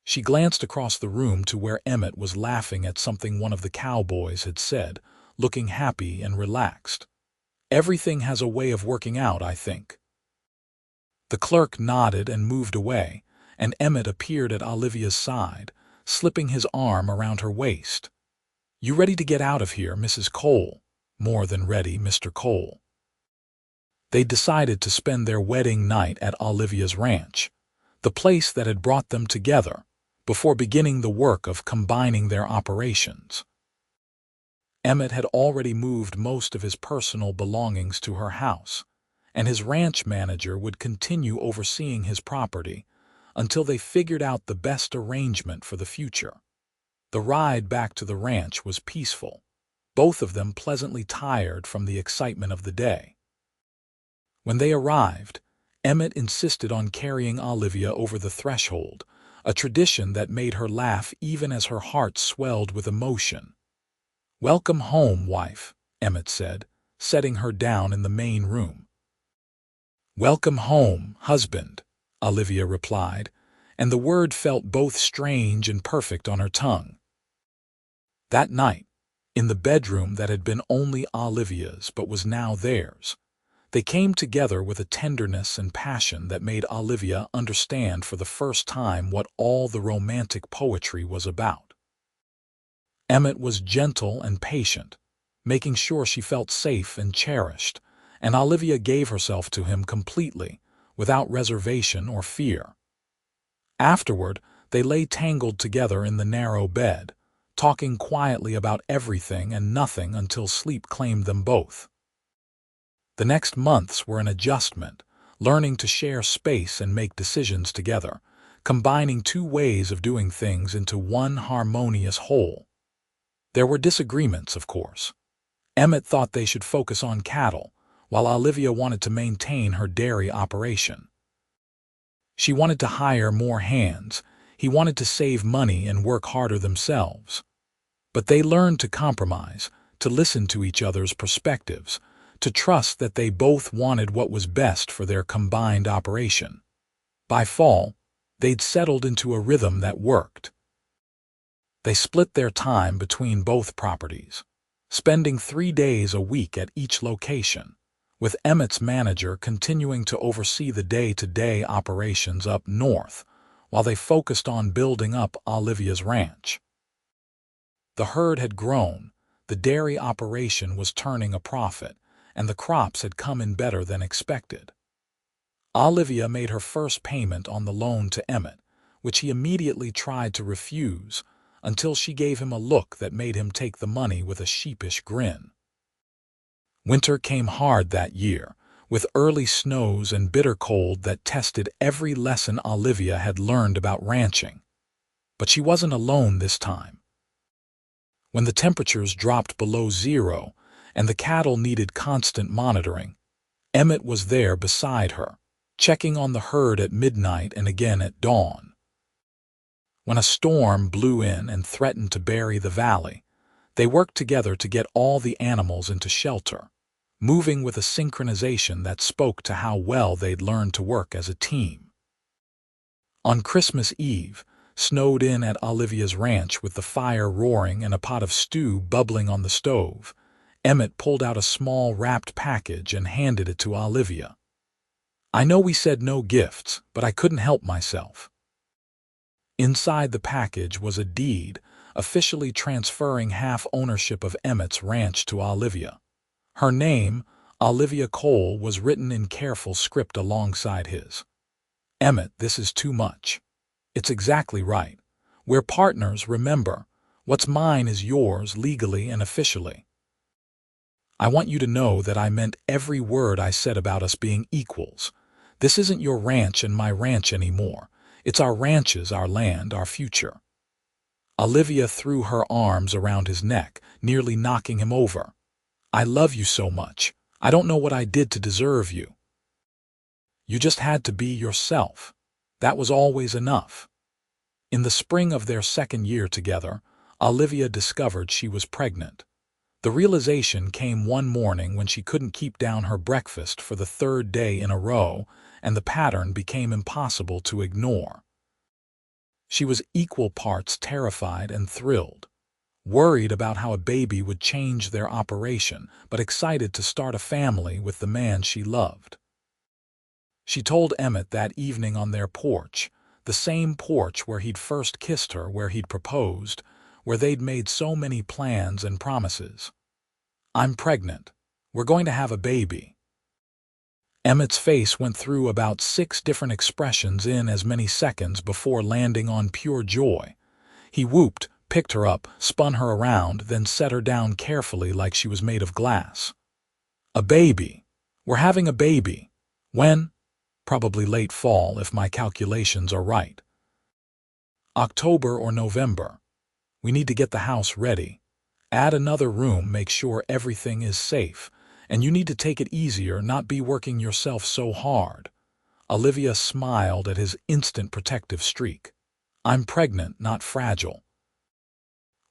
She glanced across the room to where Emmett was laughing at something one of the cowboys had said, looking happy and relaxed. "Everything has a way of working out, I think." The clerk nodded and moved away, and Emmett appeared at Olivia's side, slipping his arm around her waist. "You ready to get out of here, Mrs. Cole?" "More than ready, Mr. Cole." They decided to spend their wedding night at Olivia's ranch, the place that had brought them together, before beginning the work of combining their operations. Emmett had already moved most of his personal belongings to her house, and his ranch manager would continue overseeing his property until they figured out the best arrangement for the future. The ride back to the ranch was peaceful, both of them pleasantly tired from the excitement of the day. When they arrived, Emmett insisted on carrying Olivia over the threshold, a tradition that made her laugh even as her heart swelled with emotion. "Welcome home, wife," Emmett said, setting her down in the main room. "Welcome home, husband," Olivia replied, and the word felt both strange and perfect on her tongue. That night, in the bedroom that had been only Olivia's but was now theirs, they came together with a tenderness and passion that made Olivia understand for the first time what all the romantic poetry was about. Emmett was gentle and patient, making sure she felt safe and cherished, and Olivia gave herself to him completely, without reservation or fear. Afterward, they lay tangled together in the narrow bed, talking quietly about everything and nothing until sleep claimed them both. The next months were an adjustment, learning to share space and make decisions together, combining two ways of doing things into one harmonious whole. There were disagreements, of course. Emmett thought they should focus on cattle, while Olivia wanted to maintain her dairy operation. She wanted to hire more hands, he wanted to save money and work harder themselves. But they learned to compromise, to listen to each other's perspectives, to trust that they both wanted what was best for their combined operation. By fall, they'd settled into a rhythm that worked. They split their time between both properties, spending 3 days a week at each location, with Emmett's manager continuing to oversee the day-to-day operations up north, while they focused on building up Olivia's ranch. The herd had grown, the dairy operation was turning a profit, and the crops had come in better than expected. Olivia made her first payment on the loan to Emmett, which he immediately tried to refuse, until she gave him a look that made him take the money with a sheepish grin. Winter came hard that year, with early snows and bitter cold that tested every lesson Olivia had learned about ranching. But she wasn't alone this time. When the temperatures dropped below zero and the cattle needed constant monitoring, Emmett was there beside her, checking on the herd at midnight and again at dawn. When a storm blew in and threatened to bury the valley, they worked together to get all the animals into shelter, moving with a synchronization that spoke to how well they'd learned to work as a team. On Christmas Eve, snowed in at Olivia's ranch with the fire roaring and a pot of stew bubbling on the stove, Emmett pulled out a small wrapped package and handed it to Olivia. "I know we said no gifts, but I couldn't help myself." Inside the package was a deed, officially transferring half ownership of Emmett's ranch to Olivia. Her name, Olivia Cole, was written in careful script alongside his. "Emmett, this is too much." "It's exactly right. We're partners, remember. What's mine is yours, legally and officially. I want you to know that I meant every word I said about us being equals. This isn't your ranch and my ranch anymore. It's our ranches, our land, our future." Olivia threw her arms around his neck, nearly knocking him over. "I love you so much. I don't know what I did to deserve you. You just had to be yourself. That was always enough." In the spring of their second year together, Olivia discovered she was pregnant. The realization came one morning when she couldn't keep down her breakfast for the third day in a row, and the pattern became impossible to ignore. She was equal parts terrified and thrilled, worried about how a baby would change their operation, but excited to start a family with the man she loved. She told Emmett that evening on their porch, the same porch where he'd first kissed her, where he'd proposed, where they'd made so many plans and promises. "I'm pregnant. We're going to have a baby." Emmett's face went through about 6 different expressions in as many seconds before landing on pure joy. He whooped, picked her up, spun her around, then set her down carefully like she was made of glass. "A baby. We're having a baby. When? Probably late fall, if my calculations are right. October or November. We need to get the house ready. Add another room, make sure everything is safe. And you need to take it easier, not be working yourself so hard." Olivia smiled at his instant protective streak. "I'm pregnant, not fragile.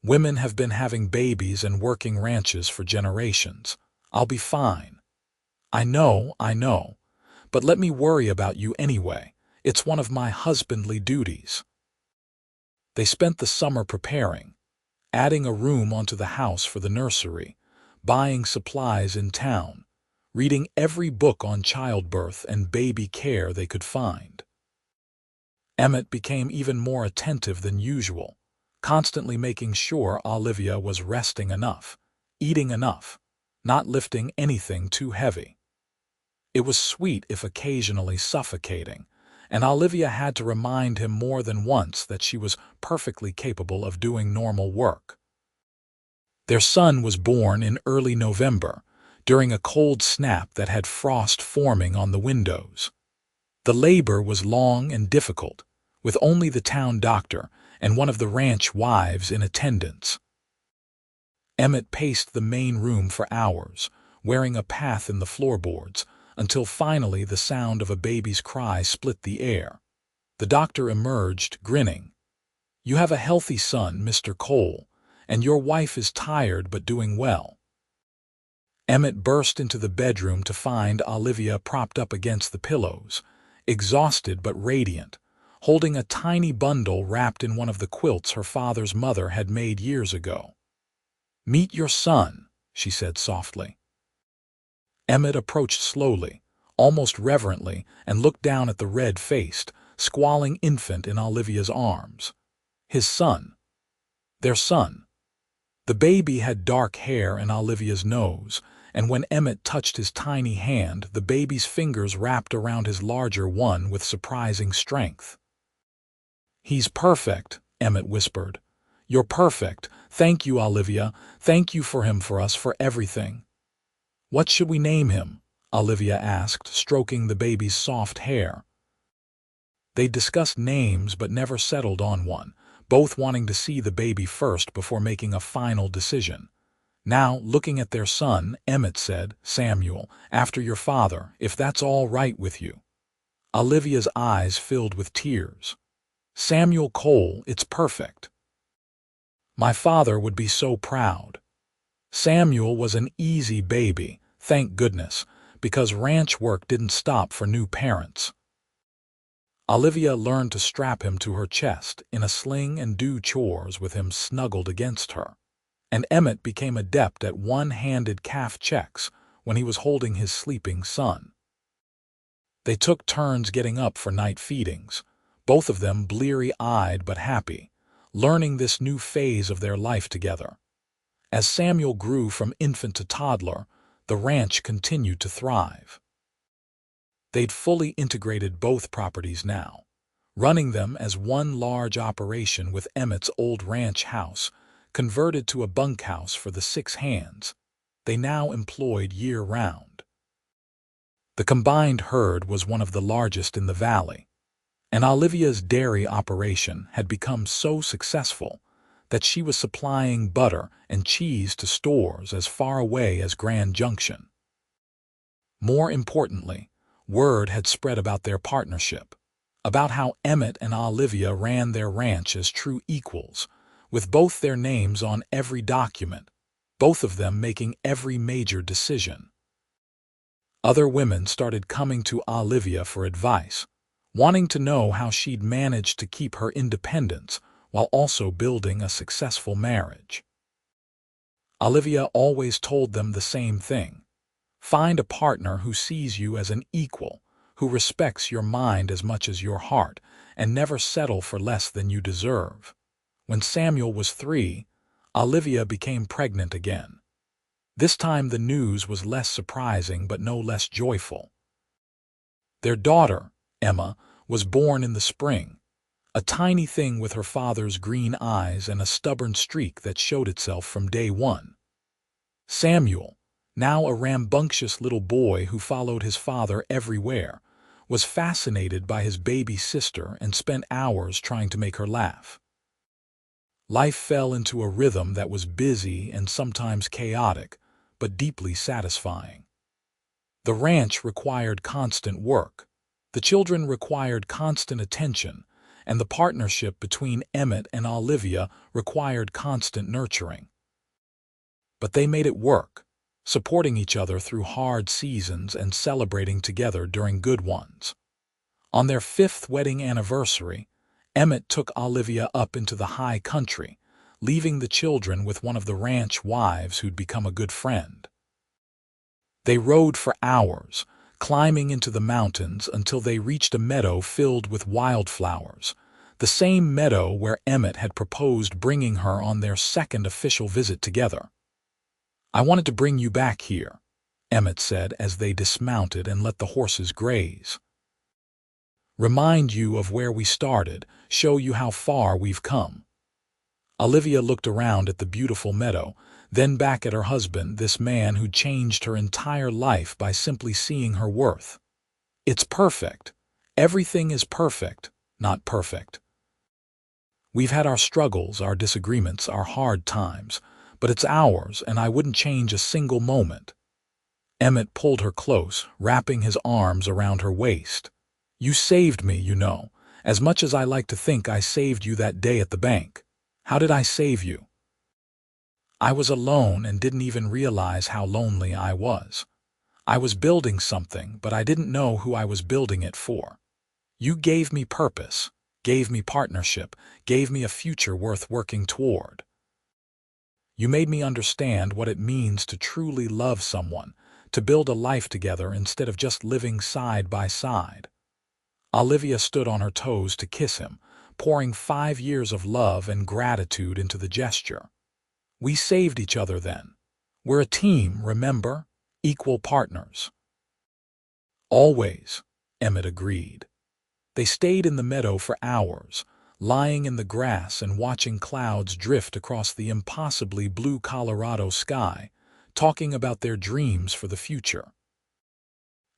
Women have been having babies and working ranches for generations. I'll be fine." I know. But let me worry about you anyway. It's one of my husbandly duties." They spent the summer preparing, adding a room onto the house for the nursery, buying supplies in town, reading every book on childbirth and baby care they could find. Emmett became even more attentive than usual, constantly making sure Olivia was resting enough, eating enough, not lifting anything too heavy. It was sweet if occasionally suffocating, and Olivia had to remind him more than once that she was perfectly capable of doing normal work. Their son was born in early November, during a cold snap that had frost forming on the windows. The labor was long and difficult, with only the town doctor and one of the ranch wives in attendance. Emmett paced the main room for hours, wearing a path in the floorboards, until finally the sound of a baby's cry split the air. The doctor emerged, grinning. "You have a healthy son, Mr. Cole, and your wife is tired but doing well." Emmett burst into the bedroom to find Olivia propped up against the pillows, exhausted but radiant, holding a tiny bundle wrapped in one of the quilts her father's mother had made years ago. "Meet your son," she said softly. Emmett approached slowly, almost reverently, and looked down at the red-faced, squalling infant in Olivia's arms. His son. Their son. The baby had dark hair and Olivia's nose, and when Emmett touched his tiny hand, the baby's fingers wrapped around his larger one with surprising strength. "He's perfect," Emmett whispered. "You're perfect. Thank you, Olivia. Thank you for him, for us, for everything." "What should we name him?" Olivia asked, stroking the baby's soft hair. They discussed names but never settled on one, both wanting to see the baby first before making a final decision. Now, looking at their son, Emmett said, "Samuel, after your father, if that's all right with you." Olivia's eyes filled with tears. "Samuel Cole, it's perfect. My father would be so proud." Samuel was an easy baby, thank goodness, because ranch work didn't stop for new parents. Olivia learned to strap him to her chest in a sling and do chores with him snuggled against her. And Emmett became adept at one-handed calf checks when he was holding his sleeping son. They took turns getting up for night feedings, both of them bleary-eyed but happy, learning this new phase of their life together. As Samuel grew from infant to toddler, the ranch continued to thrive. They'd fully integrated both properties now, running them as one large operation with Emmett's old ranch house, converted to a bunkhouse for the 6 hands, they now employed year-round. The combined herd was one of the largest in the valley, and Olivia's dairy operation had become so successful that she was supplying butter and cheese to stores as far away as Grand Junction. More importantly, word had spread about their partnership, about how Emmett and Olivia ran their ranch as true equals, with both their names on every document, both of them making every major decision. Other women started coming to Olivia for advice, wanting to know how she'd managed to keep her independence while also building a successful marriage. Olivia always told them the same thing: find a partner who sees you as an equal, who respects your mind as much as your heart, and never settle for less than you deserve. When Samuel was 3, Olivia became pregnant again. This time the news was less surprising but no less joyful. Their daughter, Emma, was born in the spring, a tiny thing with her father's green eyes and a stubborn streak that showed itself from day one. Samuel, now a rambunctious little boy who followed his father everywhere, was fascinated by his baby sister and spent hours trying to make her laugh. Life fell into a rhythm that was busy and sometimes chaotic, but deeply satisfying. The ranch required constant work, the children required constant attention, and the partnership between Emmett and Olivia required constant nurturing. But they made it work, supporting each other through hard seasons and celebrating together during good ones. On their 5th wedding anniversary, Emmett took Olivia up into the high country, leaving the children with one of the ranch wives who'd become a good friend. They rode for hours, climbing into the mountains until they reached a meadow filled with wildflowers, the same meadow where Emmett had proposed bringing her on their 2nd official visit together. "I wanted to bring you back here," Emmett said as they dismounted and let the horses graze. "Remind you of where we started, show you how far we've come." Olivia looked around at the beautiful meadow, then back at her husband, this man who'd changed her entire life by simply seeing her worth. "It's perfect. Everything is perfect, not perfect. We've had our struggles, our disagreements, our hard times, but it's ours, and I wouldn't change a single moment." Emmett pulled her close, wrapping his arms around her waist. "You saved me, you know, as much as I like to think I saved you that day at the bank. How did I save you? I was alone and didn't even realize how lonely I was. I was building something, but I didn't know who I was building it for. You gave me purpose, gave me partnership, gave me a future worth working toward. You made me understand what it means to truly love someone, to build a life together instead of just living side by side." Olivia stood on her toes to kiss him, pouring 5 years of love and gratitude into the gesture. "We saved each other then. We're a team, remember? Equal partners." "Always," Emmett agreed. They stayed in the meadow for hours, lying in the grass and watching clouds drift across the impossibly blue Colorado sky, talking about their dreams for the future.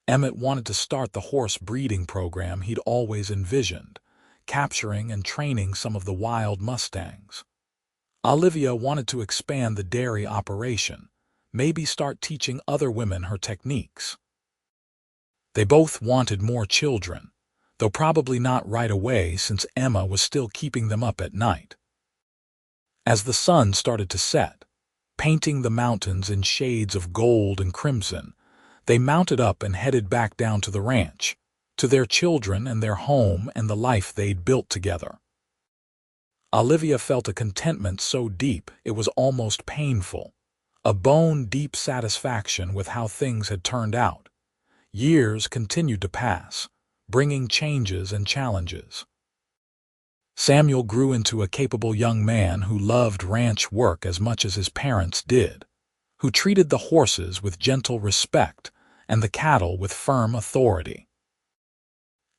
Emmett wanted to start the horse breeding program he'd always envisioned, capturing and training some of the wild Mustangs. Olivia wanted to expand the dairy operation, maybe start teaching other women her techniques. They both wanted more children, though probably not right away since Emma was still keeping them up at night. As the sun started to set, painting the mountains in shades of gold and crimson, they mounted up and headed back down to the ranch, to their children and their home and the life they'd built together. Olivia felt a contentment so deep it was almost painful, a bone-deep satisfaction with how things had turned out. Years continued to pass, bringing changes and challenges. Samuel grew into a capable young man who loved ranch work as much as his parents did, who treated the horses with gentle respect and the cattle with firm authority.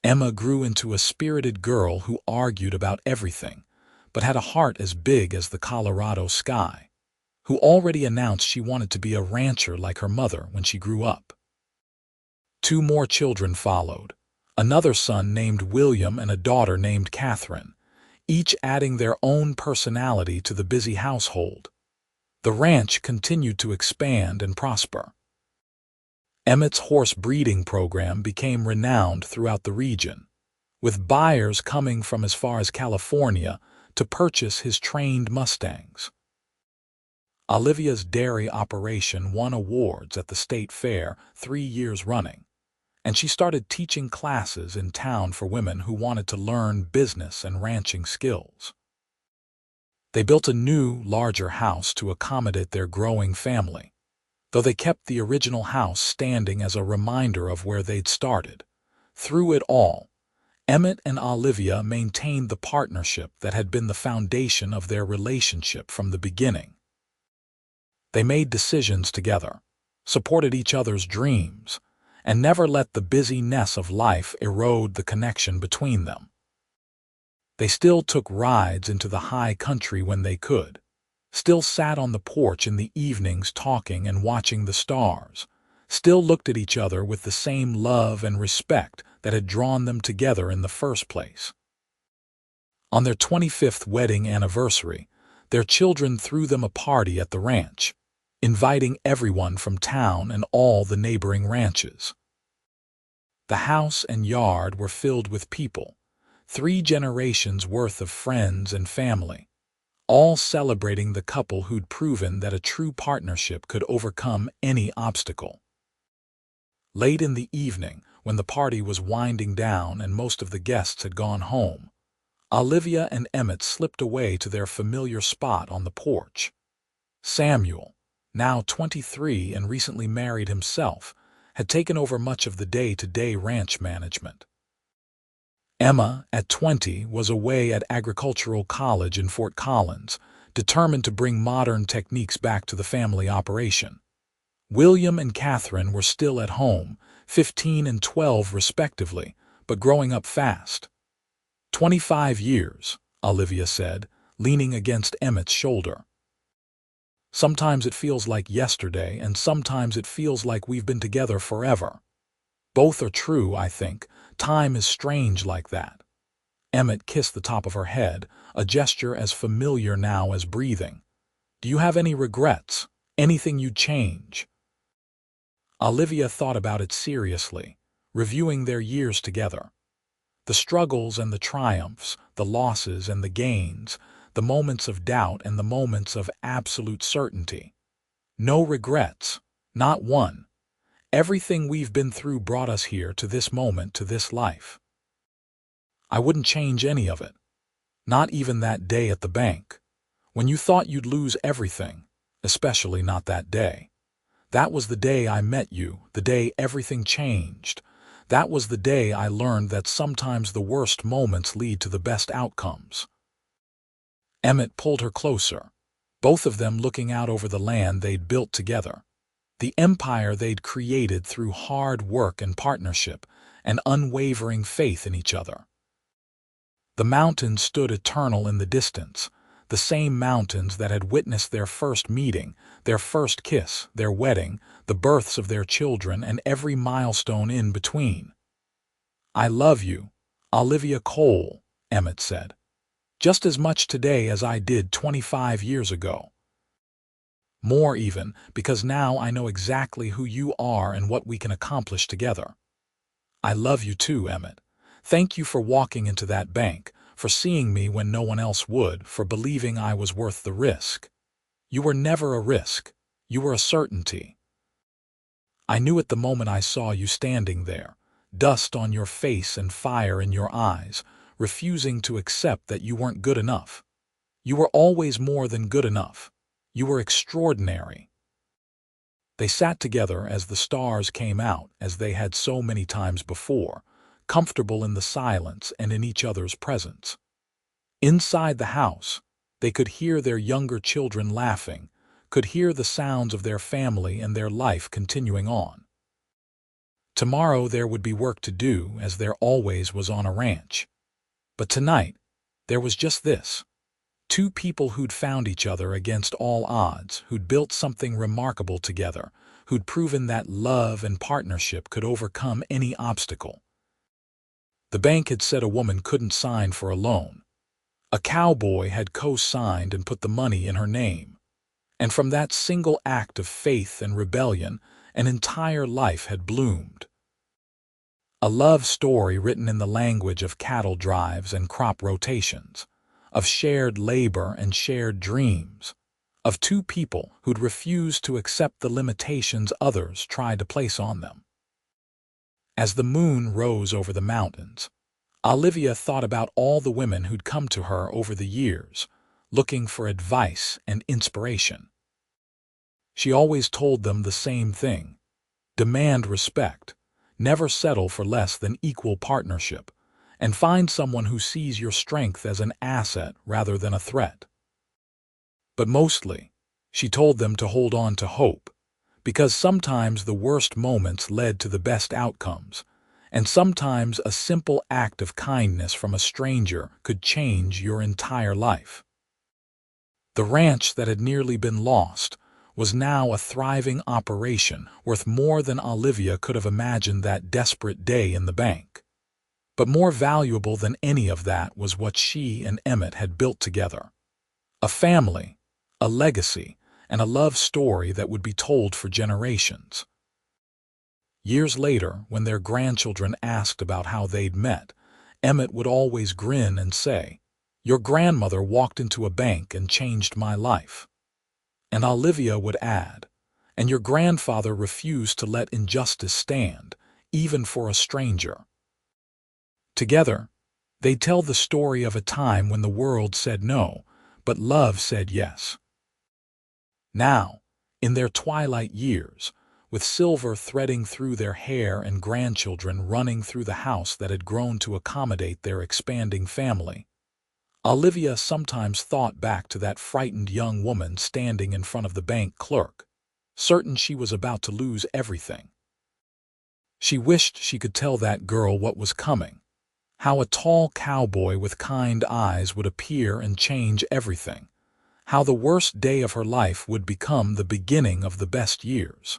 Emma grew into a spirited girl who argued about everything, but had a heart as big as the Colorado sky, who already announced she wanted to be a rancher like her mother when she grew up. 2 more children followed, another son named William and a daughter named Catherine, each adding their own personality to the busy household. The ranch continued to expand and prosper. Emmett's horse breeding program became renowned throughout the region, with buyers coming from as far as California to purchase his trained Mustangs. Olivia's dairy operation won awards at the state fair 3 years running, and she started teaching classes in town for women who wanted to learn business and ranching skills. They built a new, larger house to accommodate their growing family, though they kept the original house standing as a reminder of where they'd started. Through it all, Emmett and Olivia maintained the partnership that had been the foundation of their relationship from the beginning. They made decisions together, supported each other's dreams, and never let the busyness of life erode the connection between them. They still took rides into the high country when they could, still sat on the porch in the evenings talking and watching the stars, still looked at each other with the same love and respect that had drawn them together in the first place. On their 25th wedding anniversary, their children threw them a party at the ranch, inviting everyone from town and all the neighboring ranches. The house and yard were filled with people, 3 generations worth of friends and family, all celebrating the couple who'd proven that a true partnership could overcome any obstacle. Late in the evening, when the party was winding down and most of the guests had gone home, Olivia and Emmett slipped away to their familiar spot on the porch. Samuel, now 23 and recently married himself, had taken over much of the day-to-day ranch management. Emma, at 20, was away at agricultural college in Fort Collins, determined to bring modern techniques back to the family operation. William and Catherine were still at home, 15 and 12 respectively, but growing up fast. 25 years, Olivia said, leaning against Emmett's shoulder. Sometimes it feels like yesterday, and sometimes it feels like we've been together forever. Both are true, I think. Time is strange like that. Emmett kissed the top of her head, a gesture as familiar now as breathing. Do you have any regrets? Anything you'd change? Olivia thought about it seriously, reviewing their years together. The struggles and the triumphs, the losses and the gains, the moments of doubt and the moments of absolute certainty. No regrets, not one. Everything we've been through brought us here to this moment, to this life. I wouldn't change any of it. Not even that day at the bank, when you thought you'd lose everything, especially not that day. That was the day I met you, the day everything changed. That was the day I learned that sometimes the worst moments lead to the best outcomes. Emmett pulled her closer, both of them looking out over the land they'd built together, the empire they'd created through hard work and partnership and unwavering faith in each other. The mountains stood eternal in the distance, the same mountains that had witnessed their first meeting, their first kiss, their wedding, the births of their children, and every milestone in between. "I love you, Olivia Cole," Emmett said, "just as much today as I did 25 years ago. More even, because now I know exactly who you are and what we can accomplish together. I love you too, Emmett. Thank you for walking into that bank, for seeing me when no one else would, for believing I was worth the risk. You were never a risk. You were a certainty. I knew at the moment I saw you standing there, dust on your face and fire in your eyes, refusing to accept that you weren't good enough. You were always more than good enough. You were extraordinary." They sat together as the stars came out, as they had so many times before, comfortable in the silence and in each other's presence. Inside the house, they could hear their younger children laughing, could hear the sounds of their family and their life continuing on. Tomorrow there would be work to do, as there always was on a ranch. But tonight, there was just this. Two people who'd found each other against all odds, who'd built something remarkable together, who'd proven that love and partnership could overcome any obstacle. The bank had said a woman couldn't sign for a loan. A cowboy had co-signed and put the money in her name. And from that single act of faith and rebellion, an entire life had bloomed. A love story written in the language of cattle drives and crop rotations, of shared labor and shared dreams, of two people who'd refused to accept the limitations others tried to place on them. As the moon rose over the mountains, Olivia thought about all the women who'd come to her over the years, looking for advice and inspiration. She always told them the same thing: demand respect, never settle for less than equal partnership, and find someone who sees your strength as an asset rather than a threat. But mostly, she told them to hold on to hope, because sometimes the worst moments led to the best outcomes, and sometimes a simple act of kindness from a stranger could change your entire life. The ranch that had nearly been lost was now a thriving operation worth more than Olivia could have imagined that desperate day in the bank. But more valuable than any of that was what she and Emmett had built together. A family, a legacy, and a love story that would be told for generations. Years later, when their grandchildren asked about how they'd met, Emmett would always grin and say, "Your grandmother walked into a bank and changed my life." And Olivia would add, "And your grandfather refused to let injustice stand, even for a stranger." Together, they tell the story of a time when the world said no, but love said yes. Now, in their twilight years, with silver threading through their hair and grandchildren running through the house that had grown to accommodate their expanding family, Olivia sometimes thought back to that frightened young woman standing in front of the bank clerk, certain she was about to lose everything. She wished she could tell that girl what was coming, how a tall cowboy with kind eyes would appear and change everything, how the worst day of her life would become the beginning of the best years.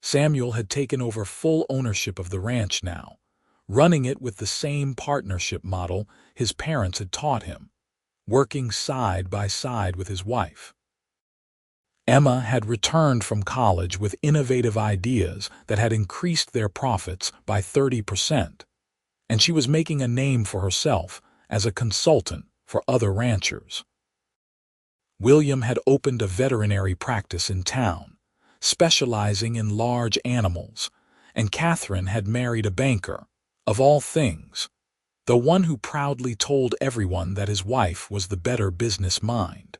Samuel had taken over full ownership of the ranch now, running it with the same partnership model his parents had taught him, working side by side with his wife. Emma had returned from college with innovative ideas that had increased their profits by 30%. And she was making a name for herself as a consultant for other ranchers. William had opened a veterinary practice in town, specializing in large animals, and Catherine had married a banker, of all things, the one who proudly told everyone that his wife was the better business mind.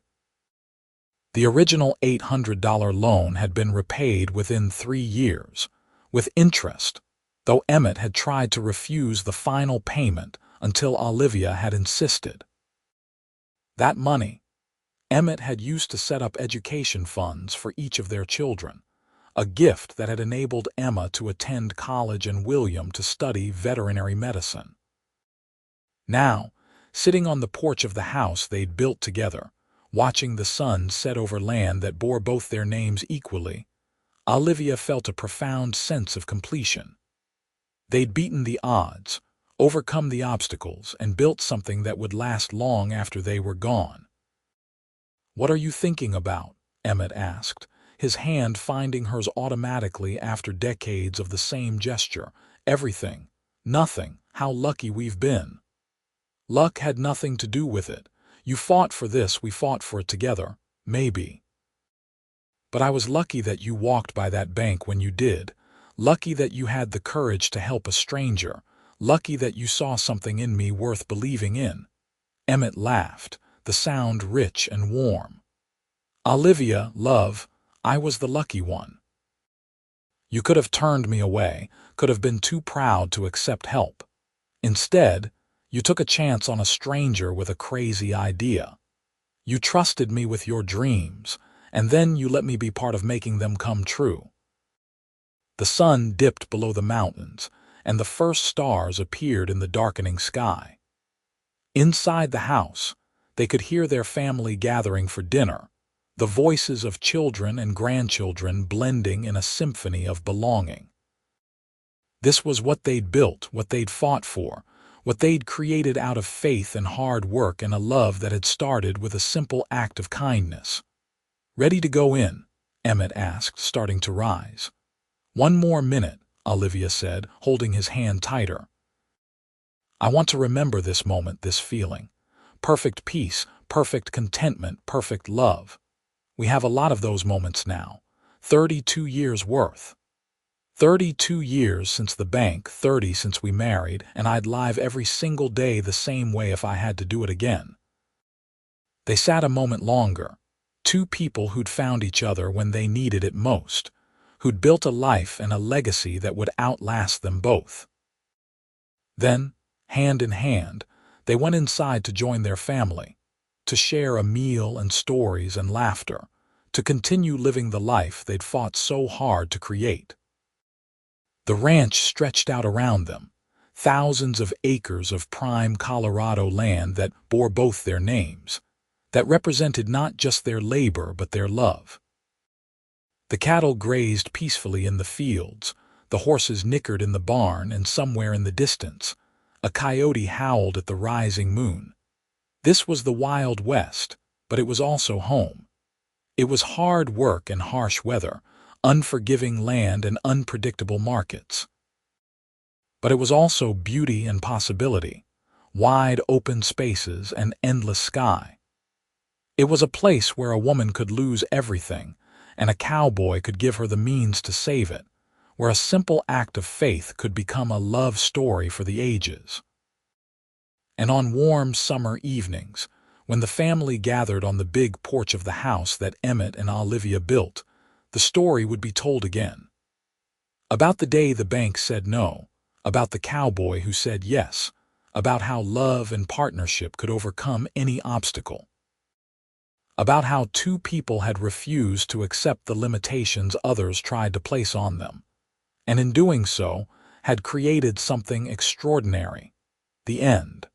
The original $800 loan had been repaid within 3 years, with interest, though Emmett had tried to refuse the final payment until Olivia had insisted. That money, Emmett had used to set up education funds for each of their children, a gift that had enabled Emma to attend college and William to study veterinary medicine. Now, sitting on the porch of the house they'd built together, watching the sun set over land that bore both their names equally, Olivia felt a profound sense of completion. They'd beaten the odds, overcome the obstacles, and built something that would last long after they were gone. "What are you thinking about?" Emmett asked, his hand finding hers automatically after decades of the same gesture. "Everything. Nothing. How lucky we've been." "Luck had nothing to do with it. You fought for this, we fought for it together, maybe. But I was lucky that you walked by that bank when you did, lucky that you had the courage to help a stranger, lucky that you saw something in me worth believing in." Emmett laughed, the sound rich and warm. "Olivia, love, I was the lucky one. You could have turned me away, could have been too proud to accept help. Instead, you took a chance on a stranger with a crazy idea. You trusted me with your dreams, and then you let me be part of making them come true." The sun dipped below the mountains, and the first stars appeared in the darkening sky. Inside the house, they could hear their family gathering for dinner, the voices of children and grandchildren blending in a symphony of belonging. This was what they'd built, what they'd fought for, what they'd created out of faith and hard work and a love that had started with a simple act of kindness. "Ready to go in?" Emmett asked, starting to rise. "One more minute," Olivia said, holding his hand tighter. "I want to remember this moment, this feeling. Perfect peace, perfect contentment, perfect love. We have a lot of those moments now. 32 years worth. 32 years since the bank, 30 since we married, and I'd live every single day the same way if I had to do it again." They sat a moment longer, two people who'd found each other when they needed it most, who'd built a life and a legacy that would outlast them both. Then, hand in hand, they went inside to join their family, to share a meal and stories and laughter, to continue living the life they'd fought so hard to create. The ranch stretched out around them, thousands of acres of prime Colorado land that bore both their names, that represented not just their labor but their love. The cattle grazed peacefully in the fields, the horses nickered in the barn, and somewhere in the distance, a coyote howled at the rising moon. This was the Wild West, but it was also home. It was hard work and harsh weather, unforgiving land and unpredictable markets. But it was also beauty and possibility, wide open spaces and endless sky. It was a place where a woman could lose everything, and a cowboy could give her the means to save it, where a simple act of faith could become a love story for the ages. And on warm summer evenings, when the family gathered on the big porch of the house that Emmett and Olivia built, the story would be told again. About the day the bank said no, about the cowboy who said yes, about how love and partnership could overcome any obstacle. About how two people had refused to accept the limitations others tried to place on them, and in doing so, had created something extraordinary. The end.